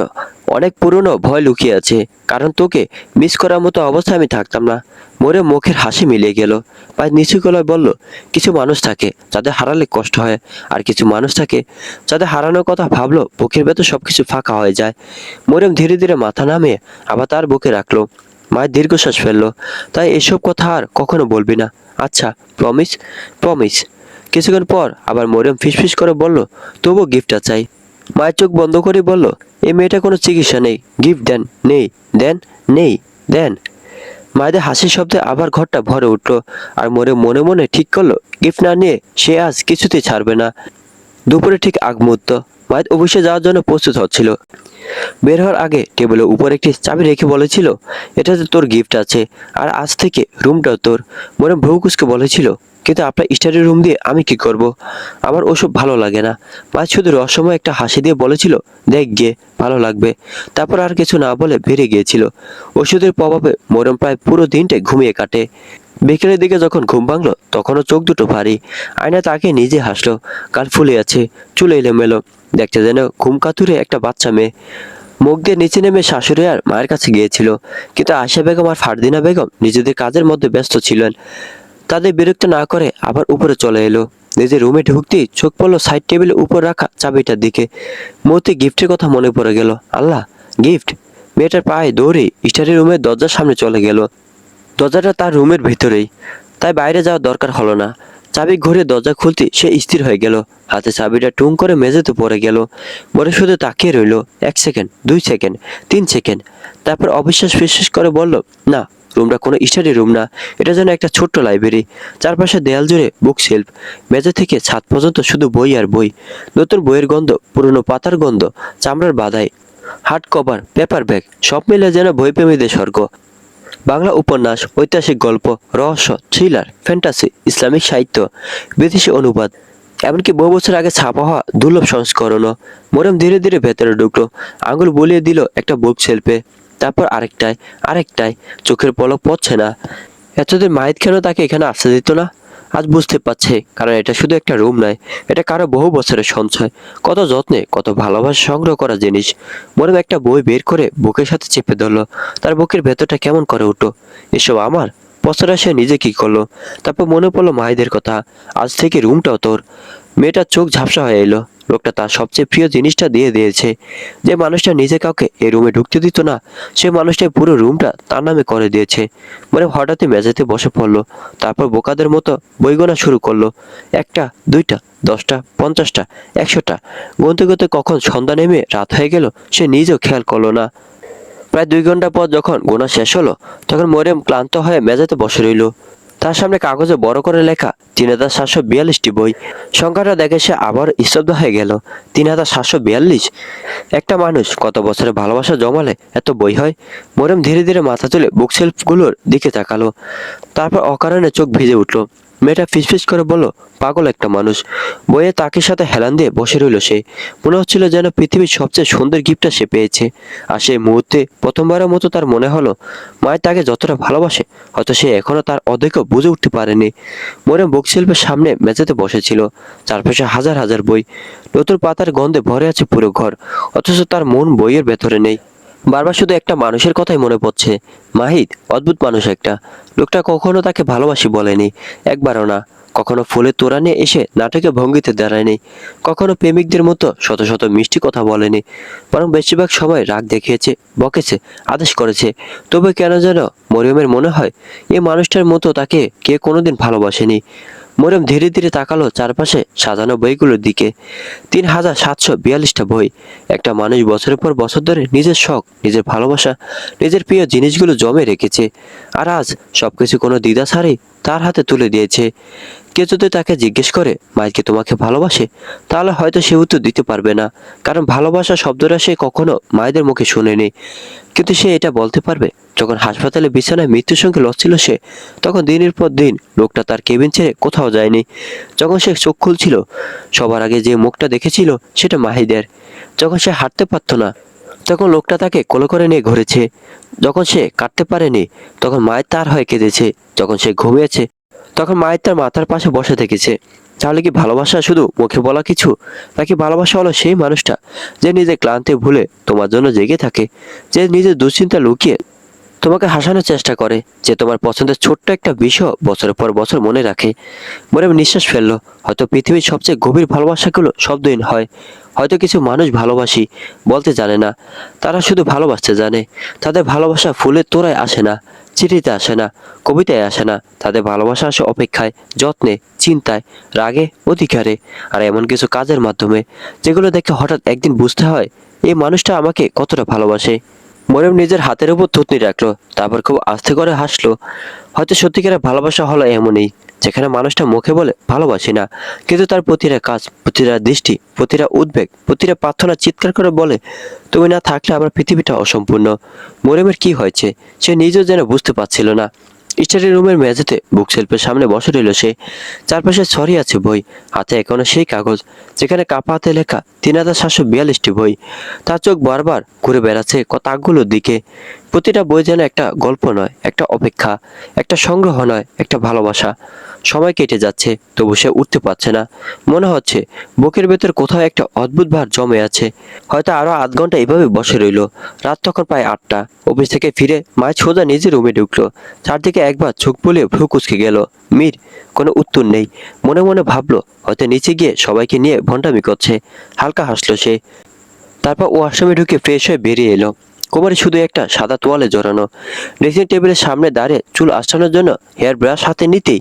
অনেক পুরনো ভয় লুকিয়ে আছে। কারণ তোকে মিস করার মতো অবস্থায় আমি থাকতাম না। মরে মুখের হাসি মিলিয়ে গেল। পায়ে নিচু গলায় বলল, কিছু মানুষ থাকে যাদের হারালে কষ্ট হয়, আর কিছু মানুষ থাকে যাদের হারানোর কথা ভাবলো বুকের ভেতর সবকিছু ফাঁকা হয়ে যায়। মরিয়ম ধীরে ধীরে মাথা নামিয়ে আবার তার বুকে রাখলো। মায়ের দীর্ঘশ্বাস ফেললো। তাই এসব কথা আর কখনো বলবি না, আচ্ছা? প্রমিস? প্রমিস। কিছুক্ষণ পর আবার মরিয়ম ফিসফিস করে বলল, তবুও গিফটটা চাই। মায়ের চোখ বন্ধ করে বলল, এই মেয়েটা কোনো চিকিৎসা নেই। গিফট দেন। নেই। দেন। নেই। দেন। মায়েদের হাসির শব্দে আবার ঘরটা ভরে উঠলো। আর মরে মনে মনে ঠিক করলো, গিফট না নিয়ে সে আজ কিছুতেই ছাড়বে না। দুপুরে ঠিক আগ মুহূর্ত, মায়ের অফিসে যাওয়ার জন্য প্রস্তুত হচ্ছিল। বের হওয়ার আগে টেবিলের উপর একটি চাবি রেখে বলেছিল, এটাতে তোর গিফট আছে, আর আজ থেকে রুমটাও তোর। মনে ভ্রু কুঁচকে বলেছিল, কিন্তু আপনার স্টাডি রুম দিয়ে আমি কি করব? আমার ওসব ভালো লাগে না। মা শুধু রহস্যময় একটা হাসি দিয়ে বলেছিল, দেখ গিয়ে, ভালো লাগবে। তারপর আর কিছু না বলে বেরিয়ে গিয়েছিল। ওষুধের প্রভাবে মরম প্রায় পুরো দিনটাই ঘুমিয়ে কাটে। বিকেলের দিকে যখন ঘুম ভাঙলো তখনও চোখ দুটো ভারী। আয়না তাকে নিজে হাসলো। গাল ফুলে আছে, চুল এলোমেলো, দেখতে যেন ঘুম কাতুরে একটা বাচ্চা মেয়ে। মুখ দিয়ে নিচে নেমে শাশুড়ি আর মায়ের কাছে গিয়েছিল, কিন্তু আয়শা বেগম আর ফারদিনা বেগম নিজেদের কাজের মধ্যে ব্যস্ত ছিলেন। তাদের বিরক্ত না করে আবার উপরে চলে এলো। নিজের রুমে ঢুকতেই চোখ পড়লো সাইড টেবিলের উপর রাখা চাবিটার দিকে। মুহূর্তে গিফটের কথা মনে পড়ে গেল। আল্লাহ, গিফট! মেয়েটার পায়ে দৌড়ে স্টাডি রুমের দরজার সামনে চলে গেল। দরজাটা তার রুমের ভিতরেই, তাই বাইরে যাওয়ার দরকার হলো না। চাবি ঘুরে দরজা খুলতে সে স্থির হয়ে গেল। হাতে চাবিটা টুং করে মেঝেতে পড়ে গেল। পরে শুধু তাকিয়ে রইল। 1 সেকেন্ড, 2 সেকেন্ড, 3 সেকেন্ড। তারপর অবিশ্বাস ফিসফিস করে বলল, না, রুমটা কোনো স্টাডি রুম না, এটা যেন একটা ছোট্ট লাইব্রেরি। চারপাশে দেয়াল জুড়ে বুক শেলফ, মেঝে থেকে ছাদ পর্যন্ত শুধু বই আর বই। নতুন বইয়ের গন্ধ, পুরনো পাতার গন্ধ, চামড়ার বাধাই, হার্ড কভার, পেপার ব্যাগ, সব মিলে যেন বইপ্রেমীদের স্বর্গ। বাংলা উপন্যাস, ঐতিহাসিক গল্প, রহস্য, থ্রিলার, ফ্যান্টাসি, ইসলামিক সাহিত্য, বিদেশি অনুবাদ, এমনকি বহু বছর আগে ছাপা হওয়া দুর্লভ সংস্করণও। মরিয়ম ধীরে ধীরে ভেতরে ঢুকলো, আঙুল বুলিয়ে দিল একটা বুক শেলফে, তারপর আরেকটায়, আরেকটায়। চোখের পলক পড়ছে না। এতদিন মাহিত কেন তাকে এখানে আসতে দিত না? আজ বুঝতে পারছে, কারণ এটা শুধু একটা রুম নয়, এটা কারো বহু বছরের সঞ্চয়, কত যত্নে, কত ভালোবাসা সংগ্রহ করা জিনিস। মরিয়ম একটা বই বের করে বুকের সাথে চেপে ধরলো। তার বুকের ভেতরটা কেমন করে উঠলো। এসব আমার? প্রশ্নটা সে নিজে কি করলো। তারপর মনে পড়লো মাহিদের কথা, আজ থেকে রুমটাও তোর। মেয়েটার চোখ ঝাপসা হয়ে এলো। লোকটা তার সবচেয়ে প্রিয় জিনিসটা দিয়ে দিয়েছে। যে মানুষটা নিজে কাউকে এই রুমে ঢুকতে দিত না, সে মানুষটা পুরো রুমটা তার নামে করে দিয়েছে। মানে হঠাৎই মেঝেতে বসে পড়লো। তারপর বোকাদের মতো বই গোনা শুরু করলো। 1টা, 2টা, 10টা, 50টা, 100টা। গুনতে গুনতে কখন সন্ধ্যা নেমে রাত হয়ে গেল সে নিজেও খেয়াল করলো না। প্রায় 2 ঘন্টা পর যখন গোনা শেষ হলো, তখন মরিয়ম ক্লান্ত হয়ে মেঝেতে বসে রইল। তার সামনে কাগজে বড় করে লেখা 3742টি বই। সংখ্যাটা দেখে সে আবার স্তব্ধ হয়ে গেল। 3742! একটা মানুষ কত বছরের ভালোবাসা জমালে এত বই হয়? মরিয়ম ধীরে ধীরে মাথা তুলে বুকশেলফগুলোর দিকে তাকালো। তারপর অকারণে চোখ ভিজে উঠল। মেয়েটা ফিসফিস করে বলল, পাগল একটা মানুষ। বইয়ের তাকের সাথে হেলান দিয়ে বসে রইল সে। মনে হচ্ছিল যেন পৃথিবীর সবচেয়ে সুন্দর গিফটটা সে পেয়েছে। আর সেই মুহূর্তে প্রথমবারের মতো তার মনে হলো, মায়ের তাকে যতটা ভালোবাসে হয়তো সে এখনো তার অর্ধেকও বুঝে উঠতে পারেনি। মরিয়ম বুকশেলফের সামনে মেঝেতে বসেছিল। চারপাশে হাজার হাজার বই, নতুন পাতার গন্ধে ভরে আছে পুরো ঘর। অথচ তার মন বইয়ের ভেতরে নেই। বারবার শুধু একটা মানুষের কথাই মনে পড়ছে। মাহিদ অদ্ভুত মানুষ একটা। লোকটা কখনো তাকে ভালোবাসি বলেনি, একবারও না। কখনো ফুলের তোড়া নিয়ে এসে নাটকের ভঙ্গিতে দাঁড়ায়নি, কখনো প্রেমিকদের মতো শত শত মিষ্টি কথা বলেনি। বরং বেশিরভাগ সময় রাগ দেখিয়েছে, বকেছে, আদেশ করেছে। তবে কেন যেন মরিয়মের মনে হয় এই মানুষটার মতো তাকে কে কোনোদিন ভালোবাসেনি। মরিয়ম ধীরে ধীরে তাকালো চারপাশে সাজানো বইগুলোর দিকে। 3742টা বই। একটা মানুষ বছরের পর বছর ধরে নিজের শখ, নিজের ভালোবাসা, নিজের প্রিয় জিনিসগুলো জমে রেখেছে। আর আজ সবকিছু কোনো দ্বিধা ছাড়াই তার হাতে তুলে দিয়েছে। কেউ যদি তাকে জিজ্ঞেস করে, মাইক কি তোমাকে ভালোবাসে, তাহলে হয়তো সে উত্তর দিতে পারবে না। কারণ ভালোবাসা শব্দটা সে কখনো মায়েদের মুখে শুনেনি। কিন্তু সে এটা বলতে পারবে, যখন হাসপাতালে বিছানায় মৃত্যুর সঙ্গে লড়ছিল সে, তখন দিনের পর দিন লোকটা তার কেবিন ছেড়ে কোথাও যায়নি। যখন সে চোখ খুলছিল, সবার আগে যে মুখটা দেখেছিল সেটা মাহিদের। যখন সে হাঁটতে পারতো না, তখন লোকটা তাকে কোলে করে নিয়ে ঘুরেছে। যখন সে কাটতে পারেনি, তখন মায়ের তার হয়ে কেঁদেছে। যখন সে ঘুমিয়েছে, তখন মায়ের তার মাথার পাশে বসে থেকেছে। তাহলে কি ভালোবাসা শুধু মুখে বলা কিছু, নাকি ভালোবাসা হলো সেই মানুষটা যে নিজের ক্লান্তি ভুলে তোমার জন্য জেগে থাকে, যে নিজের দুশ্চিন্তা লুকিয়ে তোমাকে হাসানোর চেষ্টা করে, যে তোমার পছন্দের ছোট্ট একটা বিষয় বছরের পর বছর মনে রাখে? মনে নিঃশ্বাস ফেললো। হয়তো পৃথিবীর সবচেয়ে গভীর ভালোবাসাগুলো শব্দহীন হয়। হয়তো কিছু মানুষ ভালোবাসি বলতে জানে না, তারা শুধু ভালোবাসতে জানে। তাদের ভালোবাসা ফুলের তোড়ায় আসে না, চিঠিতে আসে না, কবিতায় আসে না। তাদের ভালোবাসা আসে অপেক্ষায়, যত্নে, চিন্তায়, রাগে, অধিকারে, আর এমন কিছু কাজের মাধ্যমে যেগুলো দেখে হঠাৎ একদিন বুঝতে হয় এই মানুষটা আমাকে কতটা ভালোবাসে। মরিয়ম নিজের হাতের উপর থুতনি রাখলো, তারপর খুব আস্তে করে হাসলো। হয়তো সত্যিকারের ভালোবাসা হলো এমনই, যেখানে মানুষটা মুখে বলে ভালোবাসি না, কিন্তু তার প্রতিটা কাজ, প্রতিটা দৃষ্টি, প্রতিটা উদ্বেগ, প্রতিটা প্রার্থনা চিৎকার করে বলে, তুমি না থাকলে আমার পৃথিবীটা অসম্পূর্ণ। মরিয়মের কি হয়েছে সে নিজেও যেন বুঝতে পারছিল না। স্টাডি রুমের মেঝেতে বুক শেলফের সামনে বসে রইল সে। চারপাশে ছড়িয়ে আছে বই, হাতে এখনো সেই কাগজ যেখানে কাপা হাতে লেখা 3742টি বই। তার চোখ বারবার ঘুরে বেড়াচ্ছে তাকগুলোর দিকে। প্রতিটা বই যেন একটা গল্প নয়, একটা অপেক্ষা, একটা সংগ্রহ নয়, একটা ভালোবাসা। সময় কেটে যাচ্ছে, তবু সে উঠতে পারছে না। মনে হচ্ছে বুকের ভেতর কোথাও একটা অদ্ভুত ভার জমে আছে। হয়তো আরো আধ ঘন্টা এভাবে বসে রইল। রাত তখন প্রায় 8টা। অফিস থেকে ফিরে মায়ের সোজা নিজের রুমে ঢুকলো। চারদিকে একবার চোখ বুলিয়ে ভ্রু কুঁচকে গেল। মীর কোনো উত্তর নেই। মনে মনে ভাবলো হয়তো নিচে গিয়ে সবাইকে নিয়ে ভণ্ডামি করছে। হালকা হাসলো সে। তারপর ওয়াশরুমে ঢুকে ফ্রেশ হয়ে বেরিয়ে এলো। কোমরে শুধু একটা সাদা তোয়ালে জড়ানো। ড্রেসিং টেবিলের সামনে দাঁড়িয়ে চুল আঁচড়ানোর জন্য হেয়ার ব্রাশ হাতে নিতেই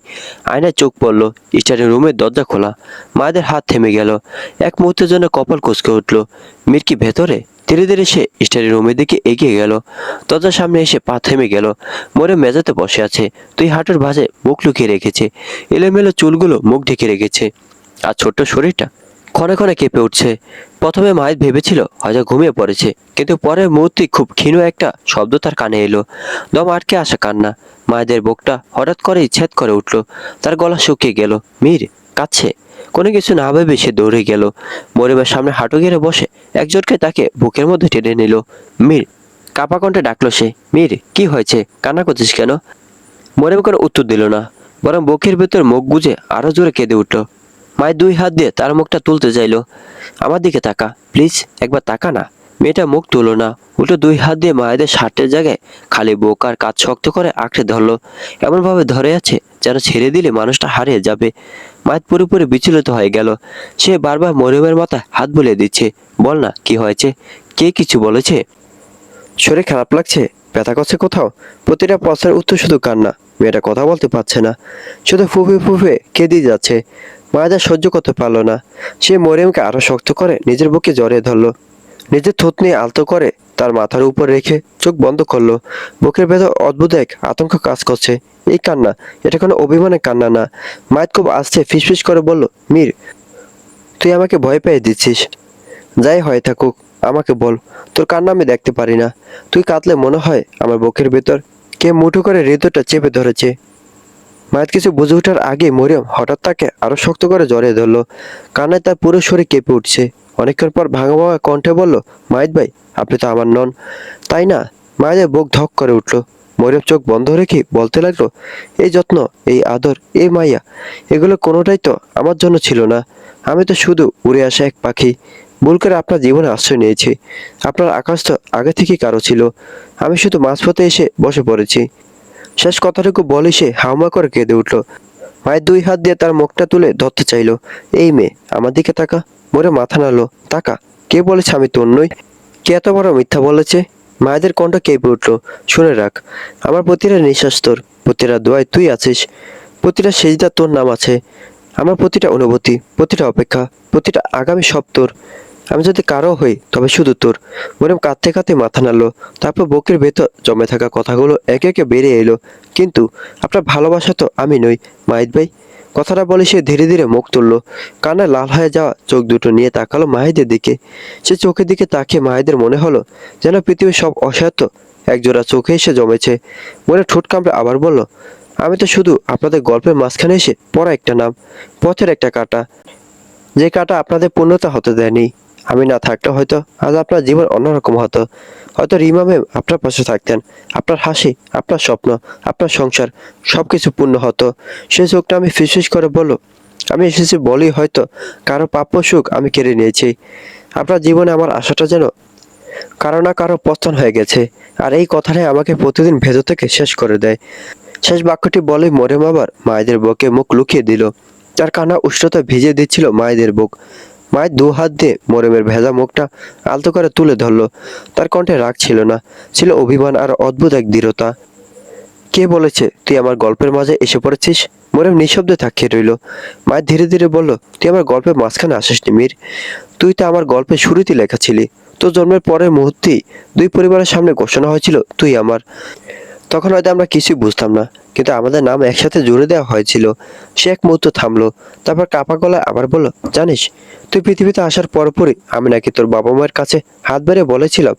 আয়নায় চোখ পড়লো। স্টাডি রুমের দরজা খোলা। মায়েদের হাত থেমে গেল। এক মুহূর্তের জন্য কপাল কুঁচকে উঠল। মীর কি ভেতরে? ধীরে ধীরে সে স্টাডি রুমের দিকে এগিয়ে গেল। দরজার সামনে এসে পা থেমে গেল। মরে মেঝেতে বসে আছে, দুই হাঁটুর ভাঁজে মুখ লুকিয়ে রেখেছে। এলোমেলো চুলগুলো মুখ ঢেকে রেখেছে। আর ছোট্ট শরীরটা ক্ষণে ক্ষণে কেঁপে উঠছে। প্রথমে মাহিদ ভেবেছিল হয়তো ঘুমিয়ে পড়েছে, কিন্তু পরের মুহূর্তে খুব ক্ষীণ একটা শব্দ তার কানে এলো। দম আটকে আসা কান্না। মায়েদের বুকটা হঠাৎ করেই ছেদ করে উঠল। তার গলা শুকিয়ে গেল। মীর কাছে কোনো কিছু না ভেবে সে দৌড়ে গেল। মরিমের সামনে হাঁটু গেড়ে বসে একজনকে তাকে বুকের মধ্যে টেনে নিল। মীর কাপা কণ্ঠে ডাকলো সে। মীর কি হয়েছে, কান্না করছিস কেন? মরিম কোনো উত্তর দিল না, বরং বুকের ভেতর মুখ গুজে আরো জোরে কেঁদে উঠল। মায়ের দুই হাত দিয়ে তার মুখটা তুলতে চাইল। আমার দিকে তাকা, প্লিজ, একবার তাকা না। মেয়েটা মুখ তুলো না, উল্টো দুই হাত দিয়ে মায়েদের শার্টের জায়গায় খালি বুক আর কাঁধ শক্ত করে আঁকড়ে ধরলো। এমনভাবে ধরে আছে যেন ছেড়ে দিলে মানুষটা হারিয়ে যাবে। মায়ের পুরোপুরি বিচলিত হয়ে গেল। সে বারবার মরিয়মের মাথায় হাত বুলিয়ে দিচ্ছে। বল না কি হয়েছে, কে কিছু বলেছে? শরীর খারাপ লাগছে, ব্যথা করছে কোথাও? প্রতিটা প্রশ্নের উত্তর শুধু কান্না। মেয়েটা কথা বলতে পারছে না, শুধু ফুফে ফুফে কেঁদে যাচ্ছে। মায়েরা সহ্য করতে পারলো না। সে মরিয়মকে আরো শক্ত করে নিজের বুকে জড়িয়ে ধরলো। নিজের থুতনি আলতো করে তার মাথার উপর রেখে চোখ বন্ধ করলো। বুকের ভেতর অদ্ভুত এক আতঙ্ক কাজ করছে। এই কান্না, এটা কোনো অভিমানের কান্না না। মায়ের খুব আস্তে ফিসফিস করে বলল, মীর, তুই আমাকে ভয় পেয়ে দিচ্ছিস। যাই হয়ে থাকুক, আমাকে বল। তোর কান্না আমি দেখতে পারি না। তুই কাঁদলে মনে হয় আমার বুকের ভেতর কে মুঠো করে হৃদয়টা চেপে ধরেছে। মায়ের কিছু বুঝে ওঠার আগে মরিয়ম হঠাৎ তাকে আরো শক্ত করে জড়িয়ে ধরলো। কান্নায় তার পুরো শরীর কেঁপে উঠছে। অনেকক্ষণ পর ভাঙা ভাঙা কণ্ঠে বলল, মাহিদ ভাই, আপনি তো আমার নন, তাই না? মায়েদের বুক ধক করে উঠল। মরিয়ম চোখ বন্ধ রেখে বলতে লাগলো, এই যত্ন, এই আদর, এই মায়া, এগুলো কোনোটাই তো আমার জন্য ছিল না। আমি তো শুধু উড়ে আসা এক পাখি। ভুল করে আপনার জীবনে আশ্রয় নিয়েছি। আপনার আকাশ তো আগে থেকেই কারো ছিল, আমি শুধু মাঝপথে এসে বসে পড়েছি। শেষ কথাটুকু বলে সে হাউমা করে কেঁদে উঠল। মায়ের দুই হাত দিয়ে তার মুখটা তুলে ধরতে চাইলো। এই মেয়ে, আমার দিকে তাকা। মরে মাথা নাড়লো। তাকা। কে বলেছে আমি তোর নই? কে এত বড় মিথ্যা বলেছে? মায়েদের কণ্ঠ কেঁপে উঠল। শুনে রাখ, আমার প্রতিটা নিঃশ্বাস তোর, প্রতিটা দোয়ায় তুই আছিস, প্রতিটা সেজদা তোর নাম আছে। আমার প্রতিটা অনুভূতি, প্রতিটা অপেক্ষা, প্রতিটা আগামী সব তোর। আমি যদি কারো হই তবে শুধু তোর। মরিয়ম কাঁদতে কাঁদতে মাথা নাড়লো। তারপর বুকের ভেতর জমে থাকা কথাগুলো একে একে বেরিয়ে এলো। কিন্তু আপনার ভালোবাসা তো আমি নই, মাহিদ ভাই। কথাটা বলে সে ধীরে ধীরে মুখ তুললো। কান্নায় লাল হয়ে যাওয়া চোখ দুটো নিয়ে তাকালো মাহিদের দিকে। সে চোখের দিকে তাকিয়ে মাহিদের মনে হলো যেন পৃথিবীর সব অসহায়ত্ব একজোড়া চোখে এসে জমেছে। মনে ঠোঁট কামড়ে আবার বলল, আমি তো শুধু আপনাদের গল্পের মাঝখানে এসে পড়া একটা নাম, পথের একটা কাঁটা, যে কাঁটা আপনাদের পূর্ণতা হতে দেয়নি। আমি না থাকলে হয়তো আজ আপনার জীবন অন্যরকম হতো। হয়তো রিমা ম্যাম আপনার পাশে থাকতেন। আপনার হাসি, আপনার স্বপ্ন, আপনার সংসার সবকিছু পূর্ণ হতো। সে চোখটা আমি ফিসফিস করে বলল, আমি এসেছি বলেই হয়তো কারো প্রাপ্য সুখ আমি কেড়ে নিয়েছি। আপনার জীবনে আমার আশাটা যেন কারো না কারো পতন হয়ে গেছে। আর এই কথাটাই আমাকে প্রতিদিন ভেতর থেকে শেষ করে দেয়। শেষ বাক্যটি বলে মরিয়ম আবার মায়েদের বুকে মুখ লুকিয়ে দিল। তার কান্না উষ্ণতা ভিজিয়ে দিচ্ছিল মায়েদের বুক। মায়ের দু হাত দিয়ে মরিয়মের ভেজা মুখটা আলতো করে তুলে ধরলো। তার কণ্ঠে রাগ ছিল না, ছিল অভিমান আর অদ্ভুত এক দৃঢ়তা। কে বলেছে তুই আমার গল্পের মাঝে এসে পড়েছিস? মরিয়ম নিঃশব্দে তাকিয়ে রইল। মায়ের ধীরে ধীরে বলল, তুই আমার গল্পের মাঝখানে আসিসনি মীর। তুই তো আমার গল্পের শুরুতেই লেখা ছিলি। তোর জন্মের পরের মুহূর্তেই দুই পরিবারের সামনে ঘোষণা হয়েছিল তুই আমার। তখন হয়তো আমরা কিছুই বুঝতাম না, কিন্তু আমাদের নাম একসাথে জুড়ে দেওয়া হয়েছিল। সে এক মুহূর্ত থামলো, তারপর কাপা গলায় আবার বলল, জানিস, তুই পৃথিবীতে আসার পরপরই আমি নাকি তোর বাবা মায়ের কাছে হাত বেড়ে বলেছিলাম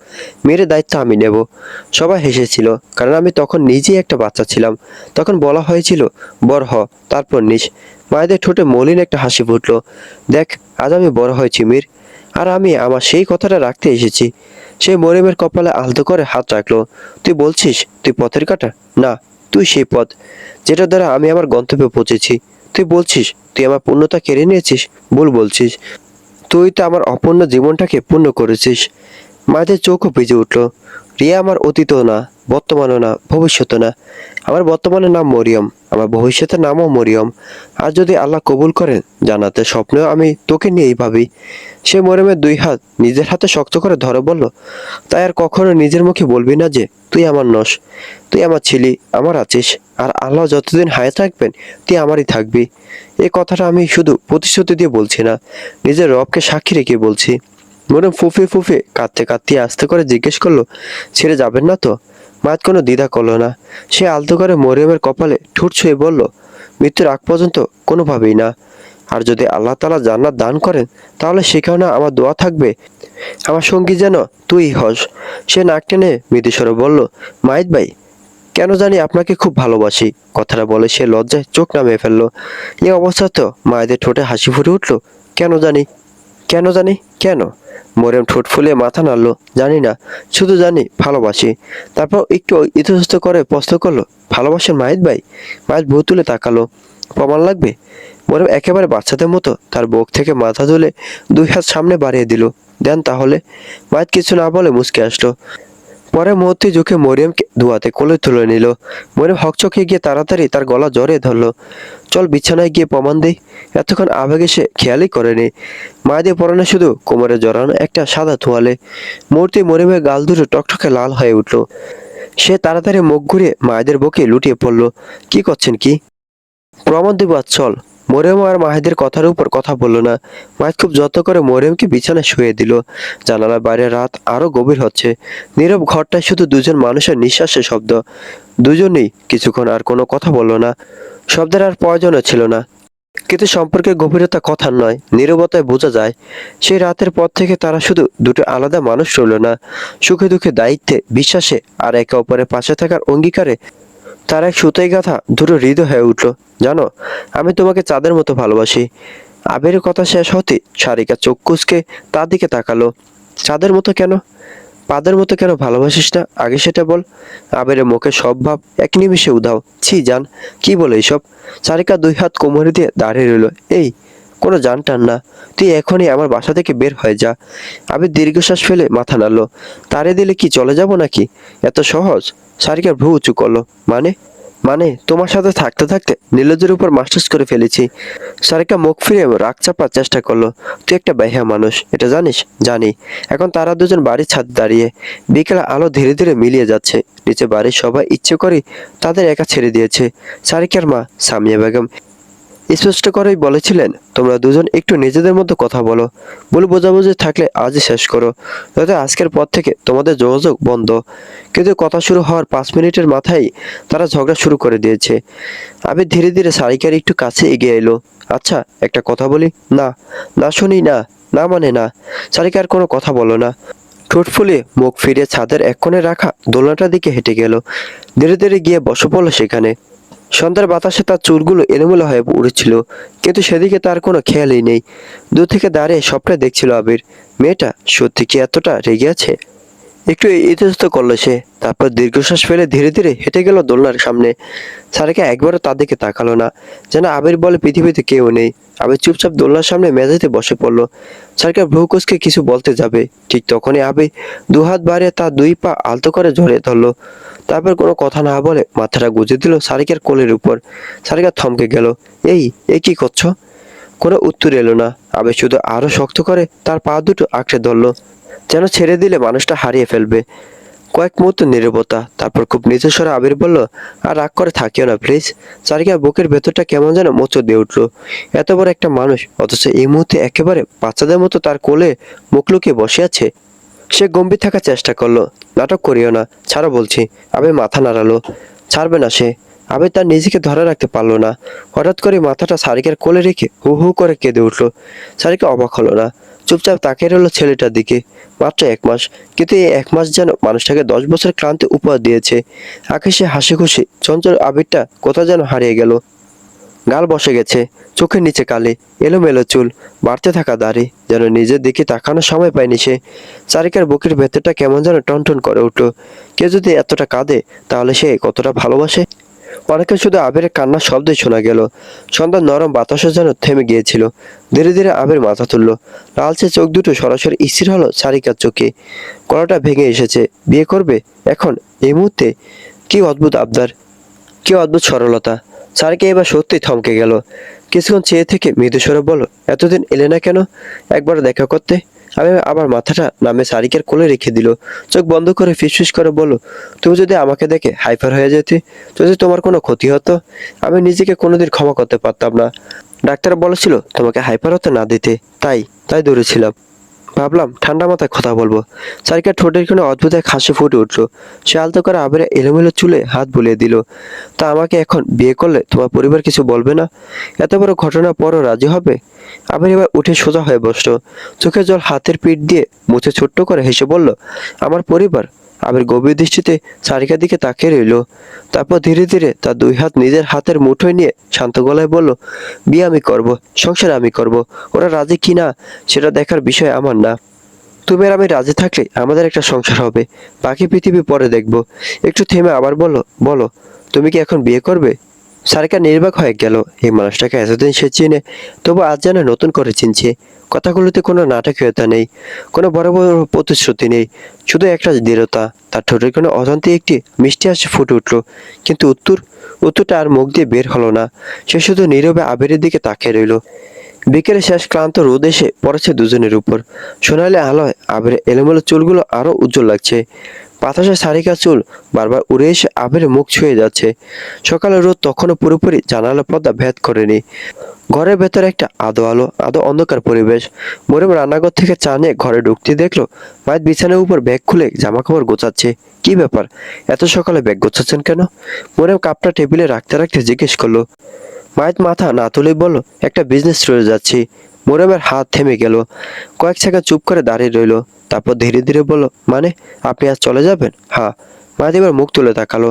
মেয়ের দায়িত্ব আমি নেব। সবাই হেসেছিল, কারণ আমি তখন নিজেই একটা বাচ্চা ছিলাম। তখন বলা হয়েছিল বড় হ, তারপর নিস। মায়েদের ঠোঁটে মলিন একটা হাসি ফুটলো। দেখ, আজ আমি বড় হয়েছি মীর, আর আমি আমার সেই কথাটা রাখতে এসেছি। সে মরিয়মের কপালে আলতো করে হাত রাখলো। তুই বলছিস তুই পথের কাঁটা? না, তুই সেই পথ যেটা দ্বারা আমি আমার গন্তব্যে পৌঁছেছি। তুই বলছিস তুই আমার পূর্ণতা কেড়ে নিয়েছিস? ভুল বলছিস। তুই তো আমার অপূর্ণ জীবনটাকে পূর্ণ করেছিস। মায়েদের চোখও ভিজে উঠল। রিয়া আমার অতীতও না, বর্তমানও না, ভবিষ্যৎও না। আমার বর্তমানের নাম মরিয়ম, আমার ভবিষ্যতের নামও মরিয়ম। আর যদি আল্লাহ কবুল করেন, জানাতে স্বপ্নেও আমি তোকে নিয়েই ভাবি। সে মরিয়মের দুই হাত নিজের হাতে শক্ত করে ধরে বলল, তাই আর কখনো নিজের মুখে বলবি না যে তুই আমার নস। তুই আমার ছিলি, আমার আছিস, আর আল্লাহ যতদিন হায়াত রাখবেন তুই আমারই থাকবি। এই কথাটা আমি শুধু প্রতিশ্রুতি দিয়ে বলছি না, নিজের রবকে সাক্ষী রেখে বলছি। মরিয়ম ফুফে ফুফে কাঁদতে কাঁদতে আস্তে করে জিজ্ঞেস করলো, ছেড়ে যাবেন না তো? মায়ের কোনো দ্বিধা করলো না। সে আলতো করে মরিয়মের কপালে ঠোঁট ছুঁয়ে বলল, মৃত্যুর আগ পর্যন্ত কোনোভাবেই না। আর যদি আল্লাহ তাআলা জান্নাত দান করেন, তাহলে সেখানে আমার দোয়া থাকবে আমার সঙ্গী যেন তুই হস। সে নাক টেনে মৃদুস্বরে বলল, মাহিদ ভাই, কেন জানি আপনাকে খুব ভালোবাসি। কথাটা বলে সে লজ্জায় চোখ নামিয়ে ফেললো। এই অবস্থাতেও মায়েদের ঠোঁটে হাসি ফুটে উঠল। কেন জানি, কেন জানি, কেন? মরিয়ম ঠোঁট ফুলিয়ে মাথা নাড়লো। জানি না, শুধু জানি ভালোবাসি। তারপর একটু ইতস্তত করে প্রশ্ন করলো, ভালোবাসেন মাহিদ ভাই? মাহিদ ভ্রু তুলে তাকালো। প্রমাণ লাগবে? মরিয়ম একেবারে বাচ্চাদের মতো তার বুক থেকে মাথা তুলে দুই হাত সামনে বাড়িয়ে দিল। দেন তাহলে। মাহিদ কিছু না বলে মুচকে আসলো। পরের মুহূর্তে ঝুঁকে মরিয়মকে দুয়াতে কোলে তুলে নিল। মরিয়ম হকচকে গিয়ে তাড়াতাড়ি তার গলা জড়িয়ে ধরলো। চল বিছানায় গিয়ে প্রমাণ দেই। এতক্ষণ আবেগে সে খেয়ালই করেনি। মায়েদের পরনে শুধু কোমরে জড়ানো একটা সাদা তোয়ালে। মুহূর্তে মরিয়মের গাল দুটো টকটকে লাল হয়ে উঠল। সে তাড়াতাড়ি মুখ ঘুরিয়ে মায়েদের বুকে লুটিয়ে পড়ল। কি করছেন কি? প্রমাণ দেব আজ, চল। মরিয়ম আর মাহিদের কথার উপর কথা বলল না। মাহিদ খুব যত্ন করে মরিয়মকে বিছানায় শুয়ে দিল। জানালার বাইরে রাত আরো গভীর হচ্ছে। নীরব ঘরটায় শুধু দুজন মানুষের নিঃশ্বাসের শব্দ। দুজনেই কিছুক্ষণ আর কোনো কথা বলল না। শব্দের আর প্রয়োজনও ছিল না। কিন্তু সম্পর্কের গভীরতা কথার নয়, নীরবতায় বোঝা যায়। সেই রাতের পর থেকে তারা শুধু দুটো আলাদা মানুষ রইল না, সুখে দুঃখে, দায়িত্বে, বিশ্বাসে আর একে অপরের পাশে থাকার অঙ্গীকারে তার এক সুতোয় গাঁথা দুটো হৃদয় হয়ে উঠল। জানো, আমি তোমাকে চাঁদের মতো ভালোবাসি। আবিরের কথা শেষ হতে সারিকা চোখ কুঁচকে তার দিকে তাকালো। চাঁদের মতো কেন? পাদের মতো কেন ভালোবাসিস না আগে সেটা বল। আবিরের মুখে সব ভাব এক নিমিষে উধাও। ছি জান, কি বলে এইসব? সারিকা দুই হাত কোমরে দিয়ে দাঁড়িয়ে রইল। এই, কোনো জান টান না। তুই এখনই আমার বাসা থেকে বের হয়ে যা। আবির দীর্ঘশ্বাস ফেলে মাথা নাড়ল। তাড়িয়ে দিলে কি চলে যাব নাকি? এত সহজ? সারিকা ভ্রু উঁচু করলো। মানে? মানে তোমার সাথে থাকতে থাকতে নীলজের উপর মাস্টার্স করে ফেলেছি। সারিকা মুখ ফিরে রাগ চাপার চেষ্টা করলো। তুই একটা বেহায়া মানুষ, এটা জানিস? জানি। এখন তারা দুজন বাড়ির ছাদ দাঁড়িয়ে। বিকেলে আলো ধীরে ধীরে মিলিয়ে যাচ্ছে। নিচে বাড়ির সবাই ইচ্ছে করে তাদের একা ছেড়ে দিয়েছে। সারিকার মা সামিয়া বেগম স্পষ্ট করেই বলেছিলেন, তোমরা দুজন একটু নিজেদের মধ্যে কথা বলো। ভুল বোঝাবুঝি থাকলে আজই শেষ করো, যাতে আজকের পর থেকে তোমাদের যোগাযোগ বন্ধ। কিন্তু কথা শুরু হওয়ার 5 মিনিটের মাথায় তারা ঝগড়া শুরু করে দিয়েছে। আবির ধীরে ধীরে সারিকার একটু কাছে এগিয়ে এলো। আচ্ছা একটা কথা বলি। না। না শুনি না। না মানে না। সারিকার কোনো কথা বলো না। ঠোঁট ফুলিয়ে মুখ ফিরিয়ে ছাদের এক কোণে রাখা দোলনাটার দিকে হেঁটে গেল। ধীরে ধীরে গিয়ে বসে পড়ল সেখানে। সন্ধ্যার বাতাসে তার চুলগুলো এলোমেলো হয়ে উড়েছিল, কিন্তু সেদিকে তার কোনো খেয়ালই নেই। দূর থেকে দাঁড়িয়ে সবটা দেখছিল আবির। মেয়েটা সত্যি কি এতটা রেগে আছে? একটু ইতস্তত করলো সে। তারপর দীর্ঘশ্বাস ফেলে ধীরে ধীরে হেঁটে গেল দোলনার সামনে। সারিকা একবারও তার দিকে তাকালো না, যেন আবির বলে পৃথিবীতে কেউ নেই। আবির চুপচাপ দোলনার সামনে মেঝেতে বসে পড়লো। সারিকা ভ্রু কুঁচকে কিছু বলতে যাবে, ঠিক তখনই আবির দুহাত বাড়িয়ে তার দুই পা আলতো করে জড়িয়ে ধরলো। তারপর কোনো কথা না বলে মাথাটা গুজে দিল সারিকার কোলের উপর। সারিকা থমকে গেল। এই এই কি করছো? কোনো উত্তর এলো না। আবির শুধু আরো শক্ত করে তার পা দুটো আঁকড়ে ধরলো, যেন ছেড়ে দিলে মানুষটা হারিয়ে ফেলবে। কয়েক মুহূর্ত নীরবতা, তারপর খুব নিচু স্বরে আবির বলল, আর রাগ করে থাকিও না প্লিজ। সারিকার বুকের ভেতরটা কেমন যেন মোচড় দিয়ে উঠলো। এত বড় একটা মানুষ, অথচ এই মুহূর্তে একেবারে বাচ্চাদের মতো তার কোলে মুখ লুকিয়ে বসে আছে। সে গম্ভীর থাকার চেষ্টা করলো। নাটক করিও না, ছাড়ো বলছি। আবির মাথা নাড়ালো। ছাড়বে না সে। আবির তার নিজেকে ধরে রাখতে পারলো না। হঠাৎ করে মাথাটা সারিকার কোলে রেখে হু হু করে কেঁদে উঠলো। সারিকা অবাক হলো না, চুপচাপ তাকিয়ে রইল ছেলেটার দিকে। মাত্র 1 মাস, কিন্তু এই 1 মাস যেন মানুষটাকে 10 বছর ক্লান্তি উপহার দিয়েছে। আকাশে হাসি খুশি চঞ্চল আবিরটা কোথাও যেন হারিয়ে গেল। গাল বসে গেছে, চোখের নিচে কালি, এলোমেলো চুল, বাড়তে থাকা দাড়ি, যেন নিজের দিকে তাকানোর সময় পায়নি সে। চারিকার বুকের ভেতরটা কেমন যেন টনটন করে উঠলো। কেউ যদি এতটা কাঁদে, তাহলে সে কতটা ভালোবাসে। অনেকে শুধু আবিরের কান্নার শব্দই শোনা গেল। সন্ধ্যার নরম বাতাসও যেন থেমে গিয়েছিল। ধীরে ধীরে আবির মাথা তুলল। লালচে চোখ দুটো সরাসরি স্থির হলো চারিকার চোখে। গলাটা ভেঙে এসেছে। বিয়ে করবে এখন, এই মুহূর্তে? কি অদ্ভুত আবদার, কি অদ্ভুত সরলতা। স্যারকে এবার সত্যি থমকে গেল। কিছুক্ষণ চেয়ে থেকে মৃদু স্বরে বলল, এতদিন এলে না কেন? একবার দেখা করতে। আমি আবার মাথাটা নামে সারিকের কোলে রেখে দিল। চোখ বন্ধ করে ফিসফিস করে বলল, তুমি যদি আমাকে দেখে হাইপার হয়ে যেতে, যদি তোমার কোনো ক্ষতি হতো, আমি নিজেকে কোনোদিন ক্ষমা করতে পারতাম না। ডাক্তার বলেছিল তোমাকে হাইপার হতে না দিতে, তাই তাই দৌড়েছিলাম। ভাবলাম ঠান্ডা মাথায় কথা বলবো। সারিকার ঠোঁটের কোণে অদ্ভুত এক হাসি ফুটে উঠলো। সে আলতো করে আবিরের এলোমেলো চুলে হাত বুলিয়ে দিল। তা আমাকে এখন বিয়ে করলে তোমার পরিবার কিছু বলবে না? এত বড় ঘটনার পরও রাজি হবে? আবির এবার উঠে সোজা হয়ে বসলো। চোখের জল হাতের পিঠ দিয়ে মুছে ছোট্ট করে হেসে বলল, আমার পরিবার? আবির গভীর দৃষ্টিতে সারিকার দিকে তাকিয়ে রইল। তারপর ধীরে ধীরে তার দুই হাত নিজের হাতের মুঠোয় নিয়ে শান্ত গলায় বলল, বিয়ে আমি করব, সংসার আমি করব। ওরা রাজি কিনা সেটা দেখার বিষয় আমার না। তুমি আর আমি রাজি থাকলে আমাদের একটা সংসার হবে, বাকি পৃথিবী পরে দেখব। একটু থেমে আবার বলো, বলো তুমি কি এখন বিয়ে করবে? সারিকা নির্বাক হয়ে গেল। এই মানুষটাকে এতদিন সে চিনে, তবু আজ যেন নতুন করে চিনছে। কথাগুলোতে কোনো নাটকীয়তা নেই, কোনো বড় বড় প্রতিশ্রুতি নেই, শুধু একটা দৃঢ়তা। তার ঠোঁটের কোনো অজান্তে একটি মিষ্টি হাসি ফুটে উঠল, কিন্তু উত্তরটা আর মুখ দিয়ে বের হলো না। সে শুধু নীরবে আবিরের দিকে তাকিয়ে রইল। বিকেলে শেষ ক্লান্ত রোদ এসে পড়েছে দুজনের উপর। সোনালি আলোয় আবিরের এলোমেলো চুলগুলো আরো উজ্জ্বল লাগছে। বাতাসে সারিকার চুল বারবার উড়ে এসে আবিরের মুখ ছুঁয়ে যাচ্ছে। সকালের রোদ তখনও পুরোপুরি জানালা পর্দা ভেদ করেনি। ঘরের ভেতরে একটা আদো অন্ধকার পরিবেশ। মরিয়ম রান্নাঘর থেকে চা নিয়ে ঘরে ঢুকতে দেখলো মায়ের বিছানার উপর ব্যাগ খুলে জামা কাপড় গোছাচ্ছে। কি ব্যাপার, এত সকালে ব্যাগ গোছাচ্ছেন কেন? মরিয়ম কাপটা টেবিলে রাখতে রাখতে জিজ্ঞেস করলো। মায়ের মাথা না তুলেই বলল, একটা বিজনেস ট্যুরে যাচ্ছি। মরিয়মের হাত থেমে গেল। কয়েক সেকেন্ড চুপ করে দাঁড়িয়ে রইল। তারপর ধীরে ধীরে বলল, মানে আপনি আজ চলে যাবেন? হ্যাঁ। মায়ের এবার মুখ তুলে তাকালো।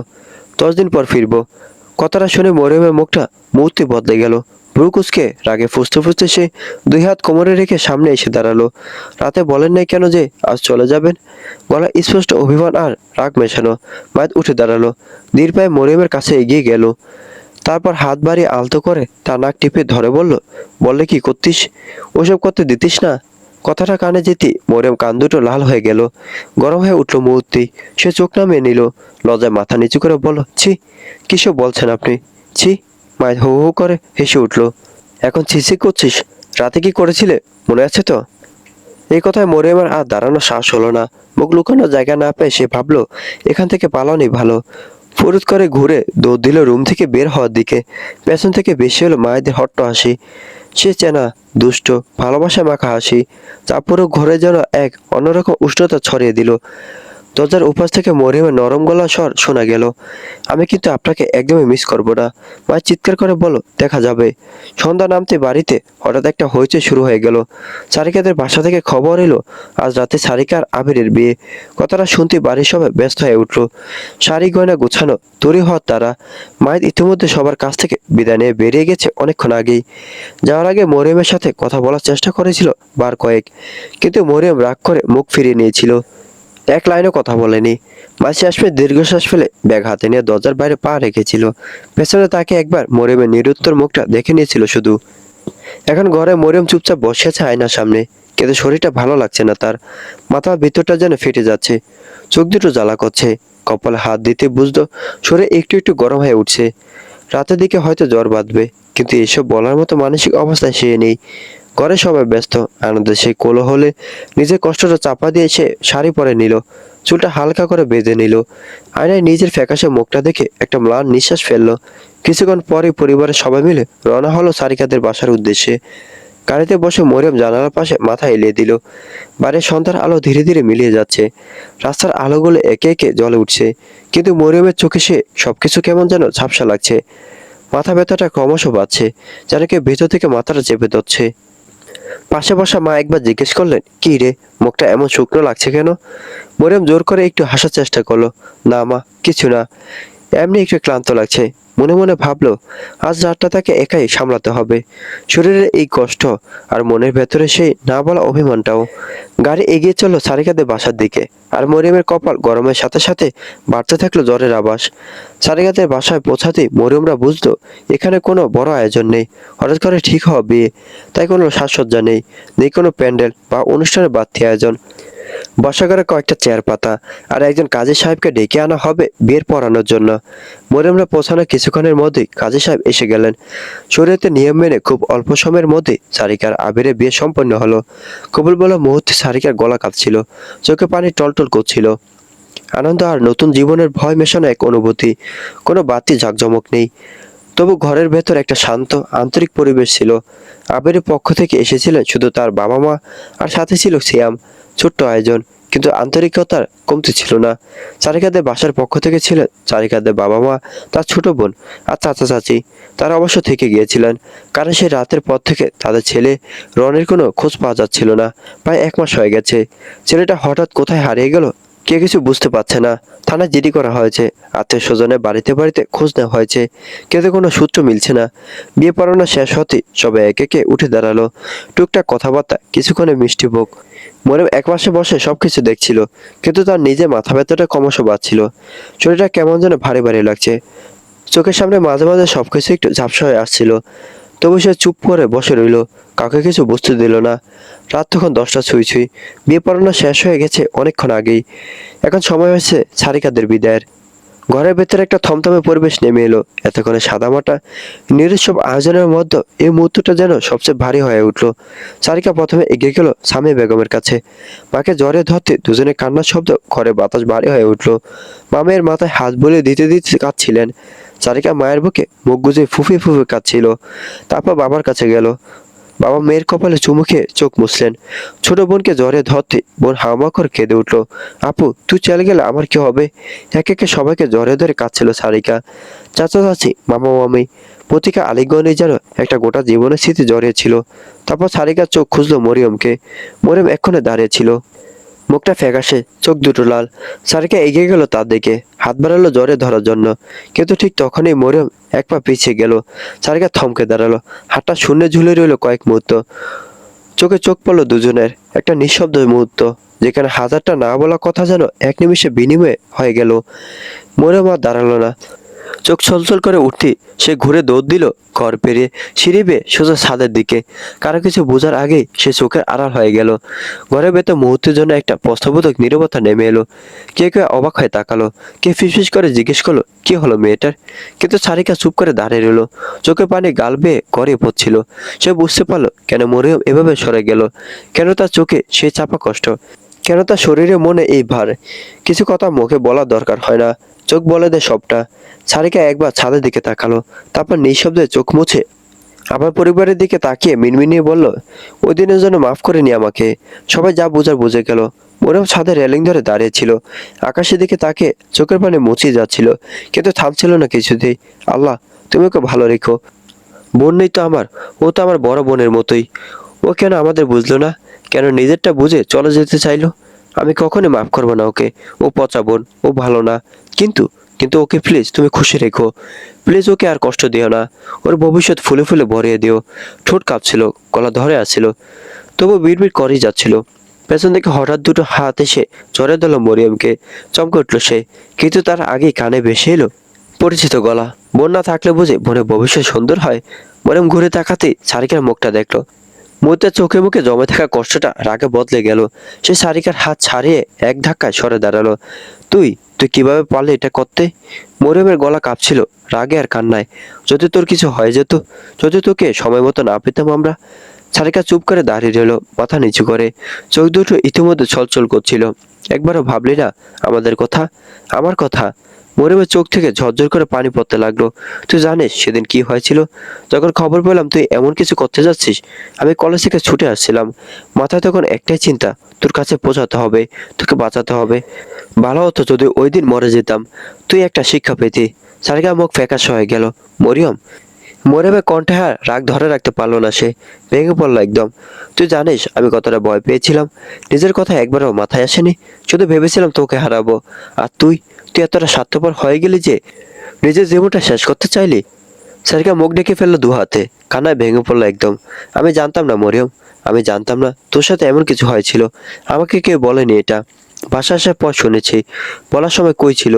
10 দিন পর ফিরবো। কথাটা শুনে মরিয়মের মুখটা মুহূর্তে বদলে গেল। ভ্রু কুঁচকে রাগে ফুঁসতে ফুঁসতে সে দুই হাত কোমরে রেখে সামনে এসে দাঁড়ালো। রাতে বলেন নাই কেন যে আজ চলে যাবেন? গলা স্পষ্ট অভিমান আর রাগ মেশানো। মায়ের উঠে দাঁড়ালো। ধীর পায়ে মরিয়মের কাছে এগিয়ে গেল। তারপর হাত বাড়িয়ে আলতো করে তার নাক টিপে ধরে বলল, বললে কি করতিস? ওসব করতে দিতিস না। কথাটা কানে যেতেই মরিয়ম কান দুটো লাল হয়ে গেল, গরম হয়ে উঠল মুহূর্তেই। সে চোখ নামিয়ে নিল, লজ্জায় মাথা নিচু করে বলল, ছি, কিসব বলছেন আপনি? ছি। মায়ের হু হু করে হেসে উঠল। এখন ছিছি করছিস? রাতে কি করেছিলে মনে আছে তো? এই কথায় মরিয়মের আর দাঁড়ানো সাহস হলো না। মুখ লুকানোর জায়গা না পেয়ে সে ভাবলো এখান থেকে পালানোই ভালো। ফুরুত করে ঘুরে দৌড় দিল রুম থেকে বের হওয়ার দিকে। পেছন থেকে বেশি হলো মায়েদের হট্ট হাসি। সে চেনা, দুষ্ট, ভালোবাসা মাখা হাসি, যা পুরো ঘরে যেন এক অন্যরকম উষ্ণতা ছড়িয়ে দিল। দরজার উপাস থেকে মরিয়মের নরম গলা স্বর শোনা গেল, আমি কিন্তু আপনাকে একদমই মিস করব না। মায়ের চিৎকার করে বলো, দেখা যাবে। সন্ধ্যা নামতে বাড়িতে হঠাৎ একটা হইচই শুরু হয়ে গেল। সারিকাদের বাসা থেকে খবর এলো আজ রাতে সারিকার আবিরের বিয়ে। কথাটা শুনতে বাড়ির সবাই ব্যস্ত হয়ে উঠল। শাড়ি গয়না গোছানো, তৈরি হওয়ার তারা। মায়ের ইতিমধ্যে সবার কাছ থেকে বিদায় নিয়ে বেরিয়ে গেছে অনেকক্ষণ আগেই। যাওয়ার আগে মরিয়মের সাথে কথা বলার চেষ্টা করেছিল বার কয়েক, কিন্তু মরিয়ম রাগ করে মুখ ফিরিয়ে নিয়েছিল। এক লাইনও কথা বলেনি। মা শেষ পেয়ে দীর্ঘশ্বাস ফেলে ব্যাগ হাতে নিয়ে দরজার বাইরে পা রেখেছিল। পেছনে তাকে একবার মরিয়মের নিরুত্তর মুখটা দেখে নিয়েছিল শুধু। এখন ঘরে মরিয়ম চুপচাপ বসে আছে আয়নার সামনে, কিন্তু শরীরটা ভালো লাগছে না তার। মাথার ভিতরটা যেন ফেটে যাচ্ছে, চোখ দুটো জ্বালা করছে। কপালে হাত দিতে বুঝলো শরীর একটু একটু গরম হয়ে উঠছে। রাতের দিকে হয়তো জ্বর বাঁধবে, কিন্তু এসব বলার মতো মানসিক অবস্থায় সে নেই। ঘরে সবাই ব্যস্ত, আনন্দে সে কোলাহলে নিজের কষ্টটা চাপা দিয়ে সে শাড়ি পরে নিল, চুলটা হালকা করে বেঁধে নিল। আয়নায় নিজের ফ্যাকাশে মুখটা দেখে একটা ম্লান নিঃশ্বাস ফেললো। কিছুক্ষণ পরে পরিবারের সবাই মিলে রওনা হলো সারিকাদের বাসার উদ্দেশ্যে। গাড়িতে বসে মরিয়ম জানালার পাশে মাথা এলিয়ে দিল। বাড়ির সন্ধ্যার আলো ধীরে ধীরে মিলিয়ে যাচ্ছে, রাস্তার আলোগুলো একে একে জ্বলে উঠছে, কিন্তু মরিয়মের চোখে সে সবকিছু কেমন যেন ঝাপসা লাগছে। মাথা ব্যথাটা ক্রমশ বাড়ছে, যেন কেউ ভেতর থেকে মাথাটা চেপে ধরছে। পাশে বসা মা একবার জিজ্ঞেস করলেন, কি রে, মুখটা এমন শুকনো লাগছে কেন? মরিয়ম জোর করে একটু হাসার চেষ্টা করলো, না মা, কিছু না, এমনি একটু ক্লান্ত লাগছে। মনে মনে ভাবলো আজ রাতটা তাকে একাই সামলাতে হবে, শরীরের এই কষ্ট আর মনের ভেতরে সেই না বলা অভিমানটাও। গাড়ি এগিয়ে চললো সারিকাদের বাসার দিকে, আর মরিয়মের কপাল গরমের সাথে সাথে বাড়তে থাকলো জ্বরের আভাস। সারিকাদের বাসায় পৌঁছাতেই মরিয়মরা বুঝলো এখানে কোনো বড় আয়োজন নেই, হঠাৎ করে ঠিক হওয়া বিয়ে, তাই কোনো সাজসজ্জা নেই, নেই কোনো প্যান্ডেল বা অনুষ্ঠানের বাড়তি আয়োজন। বর্ষাকালে কয়েকটা চেয়ার পাতা, আর একজন কাজী সাহেবকে ডেকে আনা হবে বিয়ের পড়ানোর জন্য। মরিয়মরা পৌঁছানোর কিছুক্ষণের মধ্যেই কাজী সাহেব এসে গেলেন। শরীয়তের নিয়ম মেনে খুব অল্প সময়ের মধ্যে সারিকার আবিরে বিয়ে সম্পন্ন হলো। কবুল বলা মুহূর্তে সারিকার গলা কাঁপছিল, চোখে পানি টলটল করছিল। আনন্দ আর নতুন জীবনের ভয় মেশানো এক অনুভূতি। কোনো বাড়তি জাঁকজমক নেই, তবু ঘরের ভেতর একটা শান্ত আন্তরিক পরিবেশ ছিল। আবিরের পক্ষ থেকে এসেছিলেন শুধু তার বাবা মা, আর সাথে ছিল সিয়াম। ছোট্ট আয়োজন, কিন্তু আন্তরিকতার কমতি ছিল না। চারিকাদের বাসার পক্ষ থেকে ছিলেন চারিকাদের বাবা মা, তার ছোট বোন আর চাচা চাচি। তারা অবশ্য থেকে গিয়েছিলেন, কারণ সেই রাতের পর থেকে তাদের ছেলে রনের কোনো খোঁজ পাওয়া যাচ্ছিল না। প্রায় 1 মাস হয়ে গেছে। ছেলেটা হঠাৎ কোথায় হারিয়ে গেল কে কিছু বুঝতে পারছে না। থানায় জিডি করা হয়েছে, আত্মীয় স্বজনের বাড়িতে বাড়িতে খোঁজ নেওয়া হয়েছে, কিন্তু কোনো সূত্র মিলছে না। বিয়ে পড়ানো শেষ হতে সবাই একে একে উঠে দাঁড়ালো। টুকটাক কথাবার্তা, কিছুক্ষণে মিষ্টি ভোগ। মনে 1 মাসে বসে সবকিছু দেখছিল, কিন্তু তার নিজের মাথা ব্যথাটা ক্রমশ বাড়ছিল। শরীরটা কেমন যেন ভারী ভারী লাগছে, চোখের সামনে মাঝে মাঝে সবকিছু একটু ঝাপসা হয়ে আসছিল। তবু সে চুপ করে বসে রইল, কাউকে কিছু বুঝতে দিল না। রাত তখন 10টা ছুঁই ছুঁই। বিয়ে পড়ানো শেষ হয়ে গেছে অনেকক্ষণ আগেই। এখন সময় হয়েছে সারিকাদের বিদায়ের। ঘরের ভেতরে একটা থমথমে পরিবেশ নেমে এলো। এতক্ষণে সাদামাটা নিরুৎসব আয়োজনের মধ্যে এই মুহূর্তটা যেন সবচেয়ে ভারী হয়ে উঠল। সারিকা প্রথমে এগিয়ে গেল সামিয়া বেগমের কাছে। মাকে জ্বরে ধরতে দুজনে কান্নার শব্দ, ঘরে বাতাস ভারী হয়ে উঠল। মামের মাথায় হাত বুলিয়ে দিতে দিতে কাঁদছিলেন। সারিকা মায়ের বুকে মুখ গুজে ফুফিয়ে ফুফিয়ে কাঁদছিল। তারপর বাবার কাছে গেল। বাবা মেয়ের কপালে চুমু খেয়ে চোখ মুছলেন। ছোট বোনকে জ্বরে ধরতে বোন হাওয়া করে কেঁদে উঠল, আপু তুই চলে গেলে আমার কি হবে? একে একে সবাইকে জ্বরে ধরে কাঁদছিল সারিকা। চাচা চাচি, মামা মামি, প্রতিটা আলিঙ্গনে যেন একটা গোটা জীবনের স্মৃতি জড়িয়েছিল। তারপর সারিকার চোখ খুঁজলো মরিয়মকে। মরিয়ম এক্ষণে দাঁড়িয়ে ছিল, মুখটা ফ্যাকাশে, চোখ দুটো লাল। সারিকা এগিয়ে গেল তার দিকে, হাত বাড়ালো জ্বরে ধরার জন্য, কিন্তু ঠিক তখনই মরিয়ম এক পা পিছিয়ে গেল। সারিকা থমকে দাঁড়ালো, হাতটা শূন্যে ঝুলে রইল কয়েক মুহূর্ত। চোখে চোখ পড়লো দুজনের, একটা নিঃশব্দ মুহূর্ত, যেখানে হাজারটা না বলা কথা যেন এক নিমিষে বিনিময়ে হয়ে গেল। মরিয়ম আর দাঁড়ালো না, চোখ ছলছল করে উঠতে সে ঘুরে দৌড় দিল ঘর পেরিয়ে সিঁড়ি বেয়ে সোজা ছাদের দিকে। কারো কিছু বোঝার আগেই সে চোখের আড়াল হয়ে গেল। ঘরের ভেতর মুহূর্তের জন্য একটা প্রশ্নবোধক নীরবতা নেমে এলো। কেউ অবাক হয়ে তাকালো, কে ফিসফিস করে জিজ্ঞেস করলো কি হলো মেয়েটার। কিন্তু সারিকা চুপ করে দাঁড়িয়ে রইল। চোখে পানি গাল বেয়ে গড়িয়ে পড়ছিল। সে বুঝতে পারলো কেন মরিয়ম এভাবে সরে গেল, কেন তার চোখে সেই চাপা কষ্ট, কেন তার শরীরে মনে এই ভার। কিছু কথা মুখে বলার দরকার হয় না, চোখ বলে দেয় সবটা। সারিকা একবার ছাদের দিকে তাকালো, তারপর নিঃশব্দে চোখ মুছে আবার পরিবারের দিকে তাকিয়ে মিনমিনিয়ে বলল, ওই দিনের জন্য মাফ করে নি আমাকে। সবাই যা বোঝার বুঝে গেল। ওরাও ছাদের রেলিং ধরে দাঁড়িয়ে ছিল, আকাশের দিকে তাকে চোখের পানি মুছিয়ে যাচ্ছিল, কিন্তু থামছিল না কিছুতেই। আল্লাহ, তুমি ওকে ভালো রেখো। বোন নেই তো আমার, ও তো আমার বড় বোনের মতোই। ও কেন আমাদের বুঝলো না, কেন নিজেরটা বুঝে চলে যেতে চাইলো। আমি কখনোই মাফ করবো না ওকে। ও পচা বোন, ও ভালো না। কিন্তু কিন্তু ওকে প্লিজ তুমি খুশি রেখো। প্লিজ ওকে আর কষ্ট দিও না। ওর ভবিষ্যৎ ফুলে ফুলে ভরিয়ে দিও। ঠোঁট কাঁপছিল, গলা ধরে আসছিল, তবু বিড়বিড় করেই যাচ্ছিল। পেছন থেকে হঠাৎ দুটো হাত এসে জড়িয়ে দিল মরিয়মকে। চমকে উঠল সে, কিন্তু তার আগেই কানে ভেসে এলো পরিচিত গলা। বোন না থাকলে বুঝে বোনের ভবিষ্যৎ সুন্দর হয়। মরিয়ম ঘুরে তাকাতেই সারিকার মুখটা দেখলো। মুহূর্তে চোখে মুখে জমে থাকা কষ্টটা রাগে বদলে গেল। সে সারিকার হাত ছাড়িয়ে এক ধাক্কায় সরে দাঁড়ালো। তুই তুই কিভাবে পারলি এটা করতে? মরিয়মের গলা কাঁপছিল রাগে আর কান্নায়। যদি তোর কিছু হয়ে যেত, যদি তোকে সময় মতো না পেতাম আমরা। সারিকা চুপ করে দাঁড়িয়ে রইল, মাথা নিচু করে। চোখ দুটো ইতিমধ্যে ছলছল করছিল। একবারও ভাবলি না আমাদের কথা, আমার কথা? মরিয়মের চোখ থেকে ঝরঝর করে পানি পড়তে লাগলো। তুই জানিস সেদিন কি হয়েছিল? যখন খবর পেলাম তুই এমন কিছু করতে যাচ্ছিস, আমি কলেজ থেকে ছুটে আসছিলাম। মাথায় তখন একটাই চিন্তা, তোর কাছে পৌঁছাতে হবে, তোকে বাঁচাতে হবে। ভালো হতো যদি ওই দিন মরে যেতাম, তুই একটা শিক্ষা পেতি। সারিকা মুখ ফ্যাকাশ হয়ে গেল। মরিয়ম, মরিয়মের কণ্ঠে আর রাগ ধরে রাখতে পারলো না সে, ভেঙে পড়লো একদম। তুই জানিস আমি কতটা ভয় পেয়েছিলাম। নিজের কথা একবারও মাথায় আসেনি, শুধু ভেবেছিলাম তোকে হারাবো। আর তুই তুই এতটা স্বার্থপর হয়ে গেলি যে নিজের জীবনটা শেষ করতে চাইলি। সারিকা মুখ ডেকে ফেললো দু হাতে, কান্নায় ভেঙে পড়লো একদম। আমি জানতাম না মরিয়ম, আমি জানতাম না তোর সাথে এমন কিছু হয়েছিল। আমাকে কেউ বলেনি এটা, বাসা আসার পর শুনেছি। বলার সময় কই ছিল?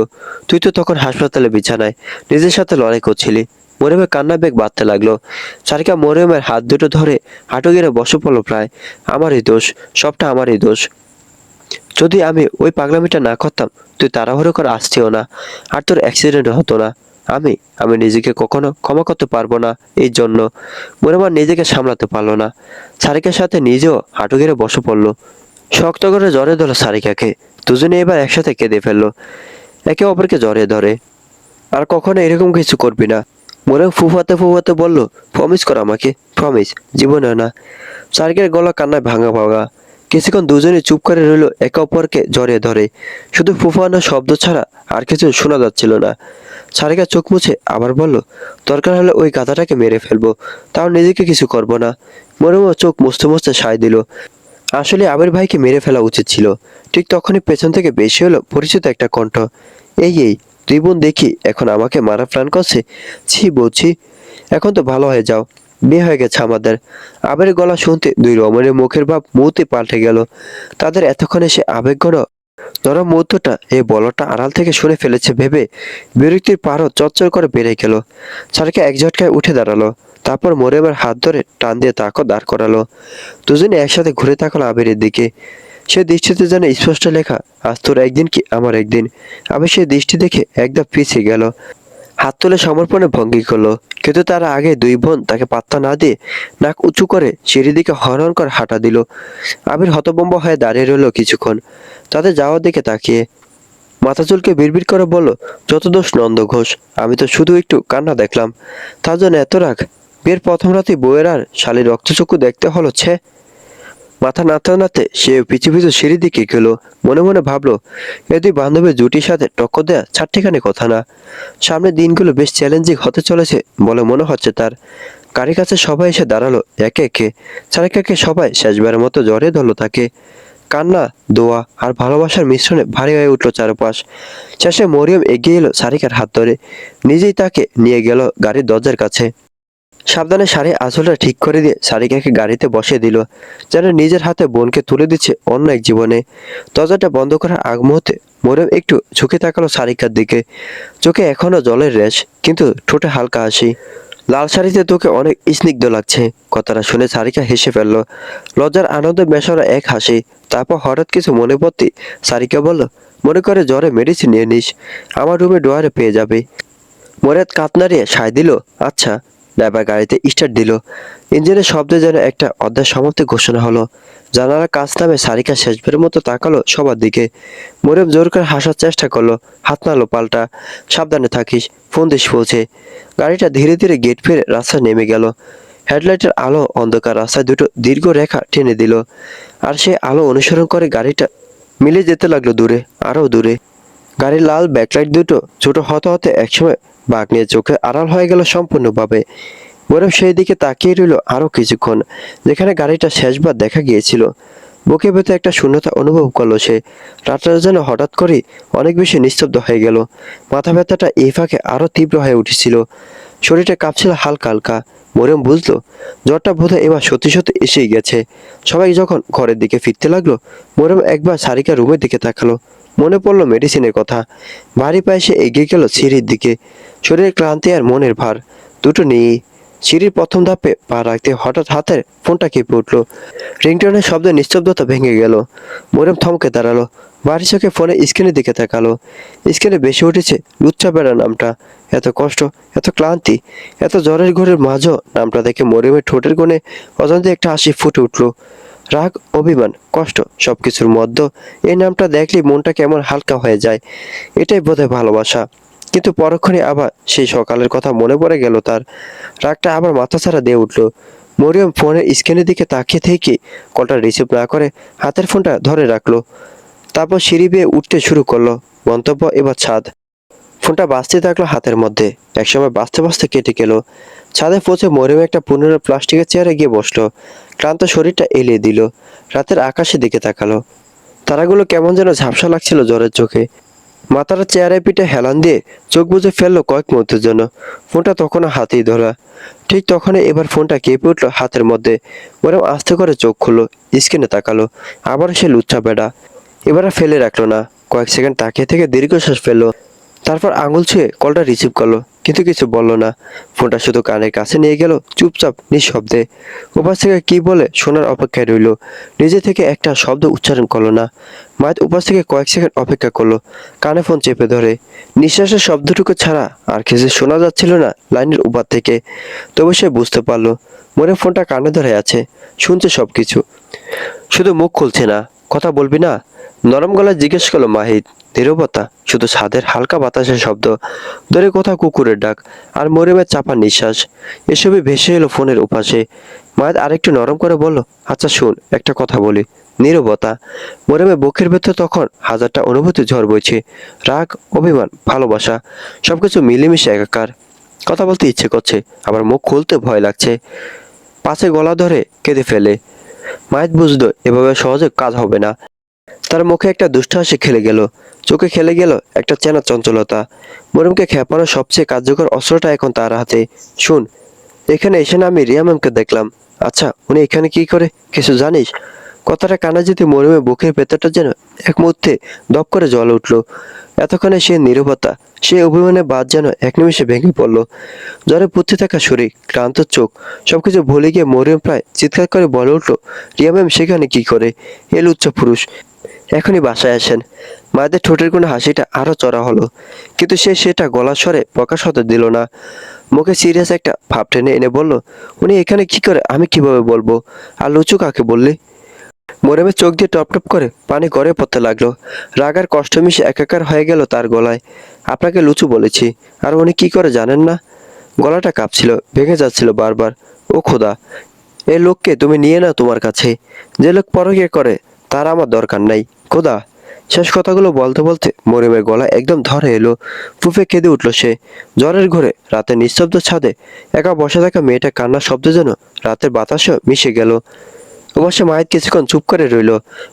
তুই তো তখন হাসপাতালে বিছানায় নিজের সাথে লড়াই করছিলি। মরিয়মের কান্না বেগ বাড়তে লাগলো। সারিকা মরিয়মের হাত দুটো ধরে হাঁটু গেড়ে বসে পড়লো প্রায়। আমারই দোষ, সবটা আমারই দোষ। যদি আমি ওই পাগলামিটা না করতাম, তুই তাড়াহুড়ো করে আসছিও না, আর তোর অ্যাক্সিডেন্ট হতো না। আমি আমি নিজেকে কখনো ক্ষমা করতে পারবো না এই জন্য। মরিয়ম আর নিজেকে সামলাতে পারলো না, সারিকার সাথে নিজেও হাঁটু গেড়ে বসে পড়লো। শক্ত করে জড়িয়ে ধরলো সারিকাকে। দুজনে এবার একসাথে কেঁদে ফেললো, একে অপরকে জড়িয়ে ধরে। আর কখনো এরকম কিছু করবি না, মরিয়ম ফুফাতে ফুফাতে বলল। প্রমিস কর আমাকে, প্রমিস। জীবনেও না। সারিকার গলা কান্নায় ভাঙা ভাঙা। কিছুক্ষণ দুজনে চুপ করে রইল, একে অপরকে জড়িয়ে ধরে। শুধু ফুফানো শব্দ ছাড়া আর কিছু শোনা যাচ্ছিল না। সারিকা চোখ মুছে আবার বলল, দরকার হলে ওই গাধাটাকে মেরে ফেলবো, তাও নিজেকে কিছু করব না। মরিয়মও চোখ মুছতে মুছতে সায় দিল। আসলে আবির ভাইকে মেরে ফেলা উচিত ছিল। ঠিক তখনই পেছন থেকে বেশি হলো পরিচিত একটা কণ্ঠ। এই দুই বোন দেখি এখন আমাকে মারা প্ল্যান করছে। ছি বলছি, এখন তো ভালো হয়ে যাও, বিয়ে হয়ে গেছে আমাদের। আবিরের গলা শুনতে দুই রমণীর মুখের ভাব মুহূর্তে পাল্টে গেল। তাদের এতক্ষণে সে আবেগঘন নরম মুহূর্তটা এই বলটা আড়াল থেকে শুনে ফেলেছে ভেবে বিরক্তির পারও চচ্চর করে বেড়ে গেল। সারিকা এক ঝটকায় উঠে দাঁড়ালো, তারপর মরিয়মের হাত ধরে টান দিয়ে তাকে দাঁড় করালো। দুজনে একসাথে ঘুরে তাকালো আবিরের দিকে। সে দৃষ্টিতে যেন স্পষ্ট লেখা, আজ তোর একদিন কি আমার একদিন। আবির সে দৃষ্টি দেখে একদম পিছিয়ে গেল, হাত তুলে সমর্পণে ভঙ্গি করলো। কিন্তু তার আগে দুই বোন তাকে পাত্তা না দিয়ে নাক উঁচু করে সিঁড়ির দিকে হরণ করে হাঁটা দিল। আবির হতভম্ব হয়ে দাঁড়িয়ে রইল কিছুক্ষণ, তাদের যাওয়ার দিকে তাকিয়ে। মাথা চুলকে বিড়বিড় করে বলল, যত দোষ নন্দ ঘোষ, আমি তো শুধু একটু কান্না দেখলাম, তার জন্য এত রাগ। বিয়ের প্রথম রাতে বউয়ের আর শালীর রক্তচক্ষু দেখতে হলো, ছে। মাথা নাড়তে নাড়তে সে পিছু পিছু সিঁড়ির দিকে গেল। মনে মনে ভাবলো, এ দুই বান্ধবীর জুটির সাথে টক্কর দেয়া চারটিখানি কথা না। সামনের দিনগুলো বেশ চ্যালেঞ্জিং হতে চলেছে বলে মনে হচ্ছে তার। গাড়ির কাছে সবাই এসে দাঁড়ালো একে একে। সারিকাকে সবাই শেষবারের মতো জড়িয়ে ধরলো তাকে। কান্না, দোয়া আর ভালোবাসার মিশ্রণে ভারী হয়ে উঠলো চারপাশ। শেষে মরিয়ম এগিয়ে এলো সারিকার হাত ধরে, নিজেই তাকে নিয়ে গেল গাড়ির দরজার কাছে। সাবধানে শাড়ি আঁচলটা ঠিক করে দিয়ে সারিকাকে গাড়িতে বসিয়ে দিল, যেন নিজের হাতে বোনকে তুলে দিচ্ছে অন্য এক জীবনে। দরজাটা বন্ধ করার আগ মুহূর্তে মরিয়ম একটু ঝুঁকে তাকালো সারিকার দিকে। চোখে এখনো জলের রেশ, কিন্তু ঠোঁটে হালকা হাসি। লাল শাড়িতে তোকে অনেক স্নিগ্ধ লাগছে। কথাটা শুনে সারিকা হেসে ফেলল, লজ্জার আনন্দে মেশানো এক হাসি। তারপর হঠাৎ কিছু মনে পড়তে সারিকা বলল, মনে করে জ্বরে মেডিসিন নিয়ে নিস, আমার রুমে ডোয়ারে পেয়ে যাবে। মরিয়ম কাত নাড়িয়ে সায় দিল, আচ্ছা। ড্রাইভার গাড়িতে স্টার্ট দিল। ইঞ্জিনের শব্দে যেন একটা অধ্যায় সমাপ্তি ঘোষণা হলো। জানালার কাছ নামে সারিকা শেষবারের মতো তাকালো সবার দিকে। মরিয়ম জোর করে হাসার চেষ্টা করলো, হাত নাড়লো পাল্টা। সাবধানে থাকিস, ফোন দিস পৌঁছে। গাড়িটা ধীরে ধীরে গেট ফিরে রাস্তায় নেমে গেল। হেডলাইটের আলো অন্ধকার রাস্তায় দুটো দীর্ঘ রেখা টেনে দিল, আর সে আলো অনুসরণ করে গাড়িটা মিলে যেতে লাগলো দূরে, আরো দূরে। গাড়ির লাল ব্যাকলাইট দুটো ছোট হতে হতে একসময় বাঘ নিয়ে চোখে আড়াল হয়ে গেল সম্পূর্ণভাবে। বরফ সেই দিকে তাকিয়ে রইল আরো কিছুক্ষণ, যেখানে গাড়িটা শেষবার দেখা গিয়েছিল। বুকের ভেতরে একটা শূন্যতা অনুভব করলো সে। রাতটা যেন হঠাৎ করে অনেক বেশি নিস্তব্ধ হয়ে গেল। মাথা ব্যথাটা এই ফাঁকে আরো তীব্র হয়ে উঠেছিল। শরীরটা কাঁপছিল হালকা হালকা। মরিয়ম বুঝলো জ্বরটা বোধহয় এবার সত্যি সত্যি এসেই গেছে। সবাই যখন ঘরের দিকে ফিরতে লাগলো, মরিয়ম একবার সারিকা রুমের দিকে তাকালো। মনে পড়লো মেডিসিনের কথা। ভারী পায়ে সে এগিয়ে গেল সিঁড়ির দিকে। শরীরের ক্লান্তি আর মনের ভার দুটো নিয়েই। সিঁড়ির প্রথম ধাপে পা রাখতে হঠাৎ হাতের ফোনটা কেঁপে উঠলো। রিংটনের শব্দে নিস্তব্ধতা ভেঙে গেল। মরিয়ম থমকে দাঁড়ালো, বাড়ি চোখে ফোনে স্ক্রিনের দিকে তাকালো। স্ক্রিনে বেশি উঠেছে লুচ্চা বেড়া নামটা। এত কষ্ট, এত ক্লান্তি, এত জ্বরের ঘোরের মাঝও নামটা দেখে মরিয়মের ঠোঁটের কোণে অজান্তে একটা হাসি ফুটে উঠলো। রাগ, অভিমান, কষ্ট সবকিছুর মধ্যে এই নামটা দেখলেই মনটা কেমন হালকা হয়ে যায়। এটাই বোধহয় ভালোবাসা। কিন্তু পরক্ষণে আবার সেই সকালের কথা মনে পড়ে গেল তার। রাগটা আবার মাথাছাড়া দিয়ে উঠলো। মরিয়ম ফোনের স্ক্রিনের দিকে তাকিয়ে থেকে কলটা রিসিভ না করে হাতের ফোনটা ধরে রাখলো। তারপর সিঁড়ি বেয়ে উঠতে শুরু করলো। গন্তব্য এবার ছাদ। ফোনটা বাজতে থাকলো হাতের মধ্যে। একসময় বাজতে বাজতে কেটে গেল। ছাদে পৌঁছে মরিয়ম একটা পুনরায় প্লাস্টিকের চেয়ারে গিয়ে বসলো। ক্লান্ত শরীরটা এলিয়ে দিল। রাতের আকাশের দিকে তাকালো। তারাগুলো কেমন যেন ঝাপসা লাগছিল জ্বরের চোখে। মাথাটা চেয়ারে পিঠে হেলান দিয়ে চোখ বুজে ফেললো কয়েক মুহূর্তের জন্য। ফোনটা তখনও হাতেই ধরা। ঠিক তখনই এবার ফোনটা কেঁপে উঠলো হাতের মধ্যে। মরিয়ম আস্তে করে চোখ খুললো, স্ক্রিনে তাকালো। আবার সে লুচ্চা বেড়া। এবার আর ফেলে রাখলো না। কয়েক সেকেন্ড তাকিয়ে থেকে দীর্ঘশ্বাস ফেললো। তারপর আঙুল ছুঁয়ে কলটা রিসিভ করলো, কিন্তু কিছু বললো না। ফোনটা শুধু কানের কাছে নিয়ে গেল চুপচাপ নিঃশব্দে। উপাস থেকে কি বলে শোনার অপেক্ষায় রইল। নিজে থেকে একটা শব্দ উচ্চারণ করলো না। মায়ের উপাস থেকে কয়েক সেকেন্ড অপেক্ষা করলো, কানে ফোন চেপে ধরে। নিঃশ্বাসের শব্দটুকু ছাড়া আর কিছু শোনা যাচ্ছিল না লাইনের উপার থেকে। তবে সে বুঝতে পারলো মনে ফোনটা কানে ধরে আছে, শুনছে সবকিছু, শুধু মুখ খুলছে না। কথা বলবি না? নরম গলায় জিজ্ঞেস করলো মাহিদ। নীরবতা, শুধু ছাদের হালকা বাতাসের শব্দ, দূরে কোথাও কুকুরের ডাক, আর মরিয়মের চাপা নিঃশ্বাস। এসবই ভেসে এলো ফোনের উপাসে। মাহিদ আরেকটু নরম করে বলল, আচ্ছা শুন, একটা কথা বলি। নীরবতা। মরিয়মের বুকের ভেতর তখন হাজারটা অনুভূতি ঝড় বইছে। রাগ, অভিমান, ভালোবাসা, সবকিছু মিলেমিশে একাকার। কথা বলতে ইচ্ছে করছে, আবার মুখ খুলতে ভয় লাগছে। পাশে গলা ধরে কেঁদে ফেলে। মাহিদ বুঝলো এভাবে সহজে কাজ হবে না। তার মুখে একটা দুষ্ট হাসি খেলে গেল, চোখে খেলে গেল একটা চেনা চঞ্চলতা। মরিয়মকে খেপানোর সবচেয়ে কার্যকর অস্ত্রটা এখন তার হাতে। শুন, এখানে এসে না আমি রিয়া ম্যামকে দেখলাম। আচ্ছা, উনি এখানে কি করে কিছু জানিস? কথাটা কানে যেতে মরিয়মের বুকের ভেতরটা যেন এক মুহূর্তে দপ করে জ্বলে উঠল। এতক্ষণে সে নীরবতা, সে অভিমানের বাদ যেন এক নিমেষে ভেঙে পড়ল। জ্বরে পুড়তে থাকা শরীর, ক্লান্ত চোখ, সবকিছু ভুলে গিয়ে মরিয়ম প্রায় চিৎকার করে বলে উঠল, রিয়া ম্যাম সেখানে কি করে? এ লুচ্চা পুরুষ এখনই বাসায় আসেন। মায়েদের ঠোঁটের কোণে হাসিটা আরো চড়া হলো, কিন্তু সে সেটা গলার স্বরে প্রকাশ হতে দিল না। মুখে সিরিয়াস একটা ভাব টেনে এনে বলল, উনি এখানে কি করে আমি কিভাবে বলবো? আর লুচু কাকে বললি? মরিয়মের চোখ দিয়ে টপ টপ করে পানি গড়িয়ে পড়তে লাগলো। রাগ আর কষ্ট মিশে একাকার হয়ে গেল তার গলায়। আপনাকে লুচু বলেছি, আর উনি কি করে জানেন না? গলাটা কাঁপছিল, ভেঙে যাচ্ছিল বারবার। ও খোদা, এই লোককে তুমি নিয়ে নাও তোমার কাছে। যে লোক পরকিয়া করে তার আমার দরকার নাই, খোদা। শেষ কথাগুলো বলতে বলতে মরিয়মের গলা একদম ধরে এলো। ফুঁফে কেঁদে উঠল সে। জ্বরের ঘরে রাতে নিস্তব্ধ ছাদে একা বসে থাকা মেয়েটা কান্নার শব্দ যেন রাতের বাতাসেও মিশে গেল। অবশ্য মাহিদ কিছুক্ষণ চুপ করে রইল।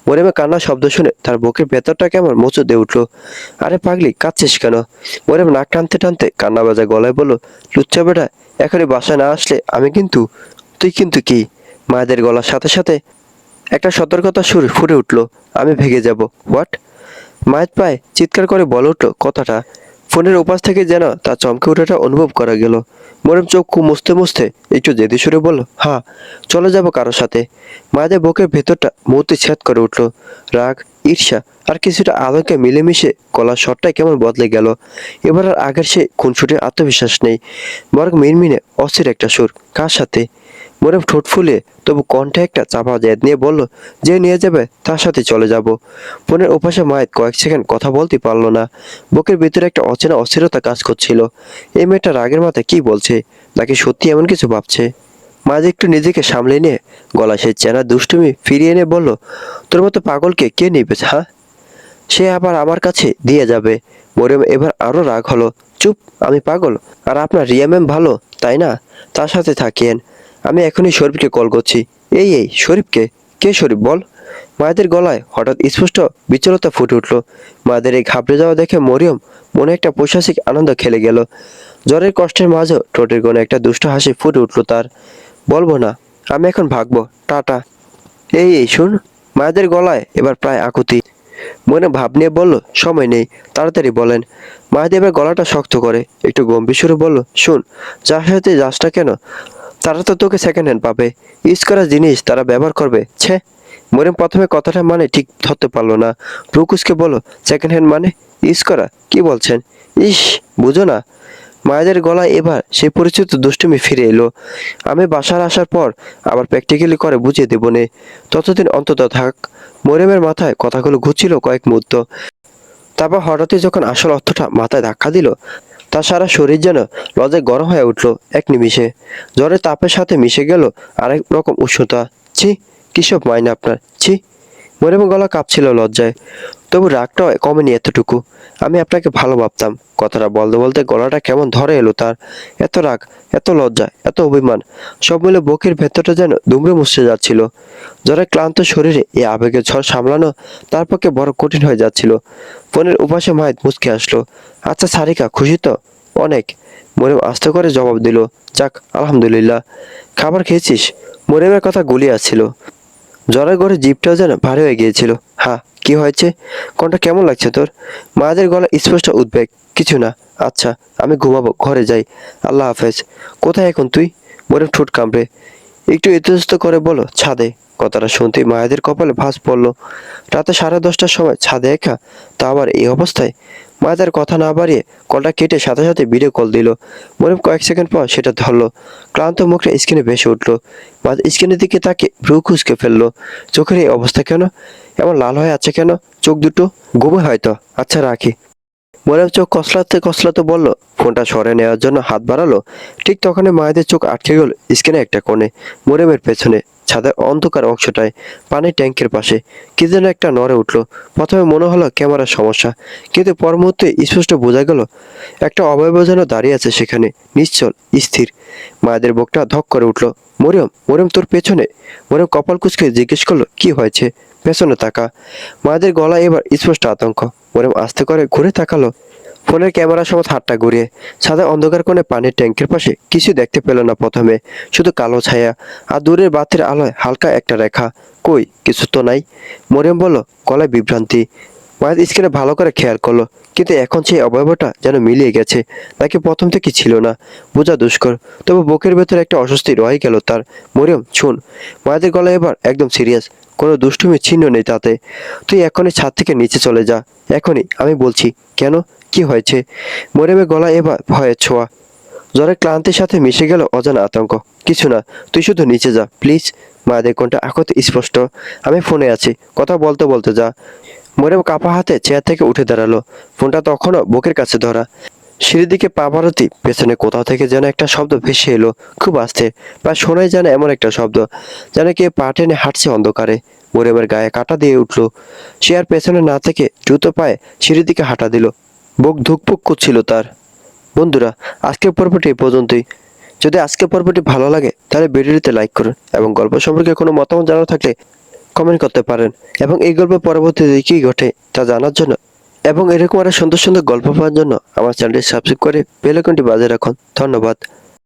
মরিয়মের কান্নার শব্দ শুনে তার বুকের ভেতরটা কেমন মোচড় দিয়ে উঠলো। আরে পাগলি, কাঁদছিস কেন? মরিয়ম নাক টানতে টানতে কান্না বাজা গলায় বলল, লুচ্চা বেটা, এখনই বাসায় না আসলে আমি কিন্তু। তুই কিন্তু কি? মায়েদের গলার সাথে সাথে একটা সতর্কতা সুর ফুটে উঠল। আমি ভেগে যাব। হোয়াট? মায়ের প্রায় চিৎকার করে বলে উঠল কথাটা। ফোনের ওপাশ থেকে যেন তার চমকে ওঠাটা অনুভব করা গেল। মরিয়ম চোখ মুছতে মুছতে একটু জেদি সুরে বলল, হ্যাঁ, চলে যাব কারোর সাথে। মায়েদের বুকের ভেতরটা মুহূর্তে ছেদ করে উঠল। রাগ, ঈর্ষা আর কিছুটা আতঙ্কে মিলেমিশে গলার স্বরটাই কেমন বদলে গেল। এবার আর আগের সে খুনসুটির আত্মবিশ্বাস নেই, বরং মিনমিনে অস্থির একটা সুর। কার সাথে? মরিয়ম ঠোঁট ফুলিয়ে তবু কণ্ঠে একটা চাপা জেদ নিয়ে বলল, যে নিয়ে যাবে তার সাথে চলে যাব। ফোনের ওপাশে মায়ের কয়েক সেকেন্ড কথা বলতে পারল না। বুকের ভিতরে একটা অচেনা অস্থিরতা কাজ করছিল। এই মেয়েটা রাগের মাথায় কি বলছে, নাকি সত্যি এমন কিছু ভাবছে? মাঝে একটু নিজেকে সামলে নিয়ে গলা সেই চেনা দুষ্টুমি ফিরিয়ে এনে বলল, তোর মতো পাগলকে কে নিবে? হ্যাঁ, সে আবার আমার কাছে দিয়ে যাবে। মরিয়ম এবার আরো রাগ হলো। চুপ, আমি পাগল? আর আপনার রিয়া ম্যাম ভালো, তাই না? তার সাথে থাকিয়েন। আমি এখনই শরীফকে কল করছি। এই শরীফকে? কে শরীফ বল? মায়েদের গলায় হঠাৎ স্পষ্ট বিচলতা ফুটে উঠল। মায়েদের এই ঘাবড়ে যাওয়া দেখে মরিয়ম মনে একটা পৈশাচিক আনন্দ খেলে গেল। জ্বরের কষ্টের মাঝেও ঠোঁটের কোণে একটা দুষ্ট হাসি ফুটে উঠল তার। বলবো না, আমি এখন ভাগবো, টাটা। এই শুন। মায়েদের গলায় এবার প্রায় আকুতি। মনে ভাব নিয়ে বলল, সময় নেই, তাড়াতাড়ি বলেন। মায়েদের এবার গলাটা শক্ত করে একটু গম্ভীর সুরে বলল, শুন, যার সাথে যাস না কেন, তারা তো তোকে সেকেন্ড হ্যান্ড পাবে। ইউজ করা জিনিস তারা ব্যবহার করবে। ছে। মরিয়ম প্রথমে কথাটা মানে ঠিক ধরতে পারলো না। রুকুসকে বলো, সেকেন্ড হ্যান্ড মানে? ইউজ করা? কি বলছেন? ইস, বুঝো না? মায়েদের গলায় এবার সেই পরিচিত দুষ্টুমি ফিরে এলো। আমি বাসার আসার পর আবার প্র্যাকটিক্যালি করে বুঝিয়ে দেবো নে। ততদিন অন্তত থাক। মরিয়মের মাথায় কথাগুলো ঘুরছিল কয়েক মুহূর্ত। তারপর হঠাৎই যখন আসল অর্থটা মাথায় ধাক্কা দিল, তার সারা শরীর যেন লজ্জায় গরম হয়ে উঠল এক নিমিষে। জ্বরের তাপের সাথে মিশে গেল আরেক রকম উষ্ণতা। ছি, কিসব মাইনে আপনার, ছি। মরিয়মের গলা কাঁপছিল লজ্জায়, তবু রাগটাও কমেনি এতটুকু। আমি আপনাকে ভালো ভাবতাম। কথাটা বলতে বলতে গলাটা কেমন ধরে এলো তার। এত রাগ, এত লজ্জা, এত অভিমান, সব মিলে বুকের ভেতরটা যেন দুমড়ে মুচড়ে যাচ্ছিল। জ্বরে ক্লান্ত শরীরে এই আবেগের ঝড় সামলানো তার পক্ষে বড় কঠিন হয়ে যাচ্ছিল। ফোনের উপাসে মাহিত মুচকে আসলো। আচ্ছা সারিকা, খুশি তো? অনেক। মরিয়ম আস্তে করে জবাব দিল, যাক আলহামদুলিল্লাহ। খাবার খেয়েছিস? মরিয়মের কথা গুলিয়ে আসছিল। জ্বরের ঘরে জিভটাও যেন ভারী হয়ে গিয়েছিল। হ্যাঁ, কি হয়েছে? কোনটা কেমন লাগছে তোর? মায়েদের গলা স্পষ্ট উদ্বেগ। কিছু না। আচ্ছা, আমি ঘুমাবো, ঘরে যাই। আল্লাহ হাফেজ। কোথায় এখন তুই? মরিয়ম ঠোঁট কামড়ে একটু ইতস্তত করে বলো, ছাদে। কথাটা শুনতেই মায়েদের কপালে ভাঁজ পড়ল। রাতে 10:30টার সময় ছাদে একা, তা আবার এই অবস্থায়। মায়েদের কথা না বাড়িয়ে কলটা কেটে সাথে সাথে ভিডিও কল দিল। মরিয়ম কয়েক সেকেন্ড পর সেটা ধরলো। ক্লান্ত মুখটা স্ক্রিনে ভেসে উঠলো। মাঝে স্ক্রিনের দিকে তাকে ভ্রু কুঁচকে ফেললো। চোখের এই অবস্থা কেন? এমন লাল হয়ে আছে কেন চোখ দুটো? ঘুমে হয়তো। আচ্ছা রাখি। মরিয়ম চোখ কসলাতে কসলাতে বলল, ফোনটা সরে নেওয়ার জন্য হাত বাড়ালো। ঠিক তখনই মায়েদের চোখ আটকে গেল স্ক্রিনে একটা কোণে। মরিয়মের পেছনে ছাদের অন্ধকার অংশটায় পানির ট্যাঙ্কের পাশে কি যেন একটা নড়ে উঠলো। প্রথমে মনে হলো ক্যামেরার সমস্যা, কিন্তু পর মুহূর্তে স্পষ্ট বোঝা গেল একটা অবয়ব যেন দাঁড়িয়ে আছে সেখানে, নিশ্চল, স্থির। মায়েদের বুকটা ধক করে উঠলো। মরিয়ম, মরিয়ম তোর পেছনে। মরিয়ম কপাল কুঁচকে জিজ্ঞেস করলো, কি হয়েছে? পেছনে তাকা। মায়েদের গলা এবার স্পষ্ট আতঙ্ক। মরিয়ম আস্তে করে ঘুরে তাকালো। ফোনের ক্যামেরার সময় হাতটা ঘুরিয়ে সাদা অন্ধকার কোণে পানির ট্যাঙ্কের পাশে কিছু দেখতে পেল না প্রথমে, শুধু কালো ছায়া আর দূরের বাতির আলোয় হালকা একটা রেখা। কই, কিছু তো নাই। মরিয়ম বলল, গলায় বিভ্রান্তি। মায়ের স্ক্রিনে ভালো করে খেয়াল করলো, কিন্তু এখন সেই অবয়বটা যেন মিলিয়ে গেছে, নাকি প্রথম থেকে ছিল না, বোঝা দুষ্কর। তবে বুকের ভেতরে একটা অস্বস্তি রয়ে গেল তার। মরিয়ম শুন। মায়েদের গলা এবার একদম সিরিয়াস, কোনো দুষ্টুমির চিহ্ন নেই তাতে। তুই এখনই ছাদ থেকে নিচে চলে যা, এখনই, আমি বলছি। কেন, কি হয়েছে? মরিয়মের গলা এবার ভয়ের ছোঁয়া। জ্বরের ক্লান্তির সাথে মিশে গেল অজানা আতঙ্ক। কিছু না, তুই শুধু নিচে যা প্লিজ। মায়েদের কোনটা এখন স্পষ্ট, আমি ফোনে আছি, কথা বলতে বলতে যা। মরিয়ম কাঁপা হাতে চেয়ার থেকে উঠে দাঁড়ালো। ফোনটা তখনও বুকের কাছে ধরা। সিঁড়ির দিকে পা বাড়াতেই পেছনে কোথাও থেকে যেন একটা শব্দ ভেসে এলো, খুব আস্তে, প্রায় শোনাই যেন এমন একটা শব্দ, যেন কে পা টেনে হাঁটছে অন্ধকারে। মরিয়মের গায়ে কাঁটা দিয়ে উঠলো। সে আর পেছনে না থেকে দ্রুত পায়ে সিঁড়ির দিকে হাঁটা দিল। বুক ধুকপুক করছিল তার। বন্ধুরা, আজকের পর্বটি এই পর্যন্তই। যদি আজকের পর্বটি ভালো লাগে তাহলে ভিডিওটিতে লাইক করুন, এবং গল্প সম্পর্কে কোনো মতামত জানার থাকলে কমেন্ট করতে পারেন। এবং এই গল্প পরবর্তীতে কী ঘটে তা জানার জন্য এবং এরকম আরো সুন্দর সুন্দর গল্প পাওয়ার জন্য আমার চ্যানেলটি সাবস্ক্রাইব করে বেল আইকনটি বাজিয়ে রাখুন। ধন্যবাদ।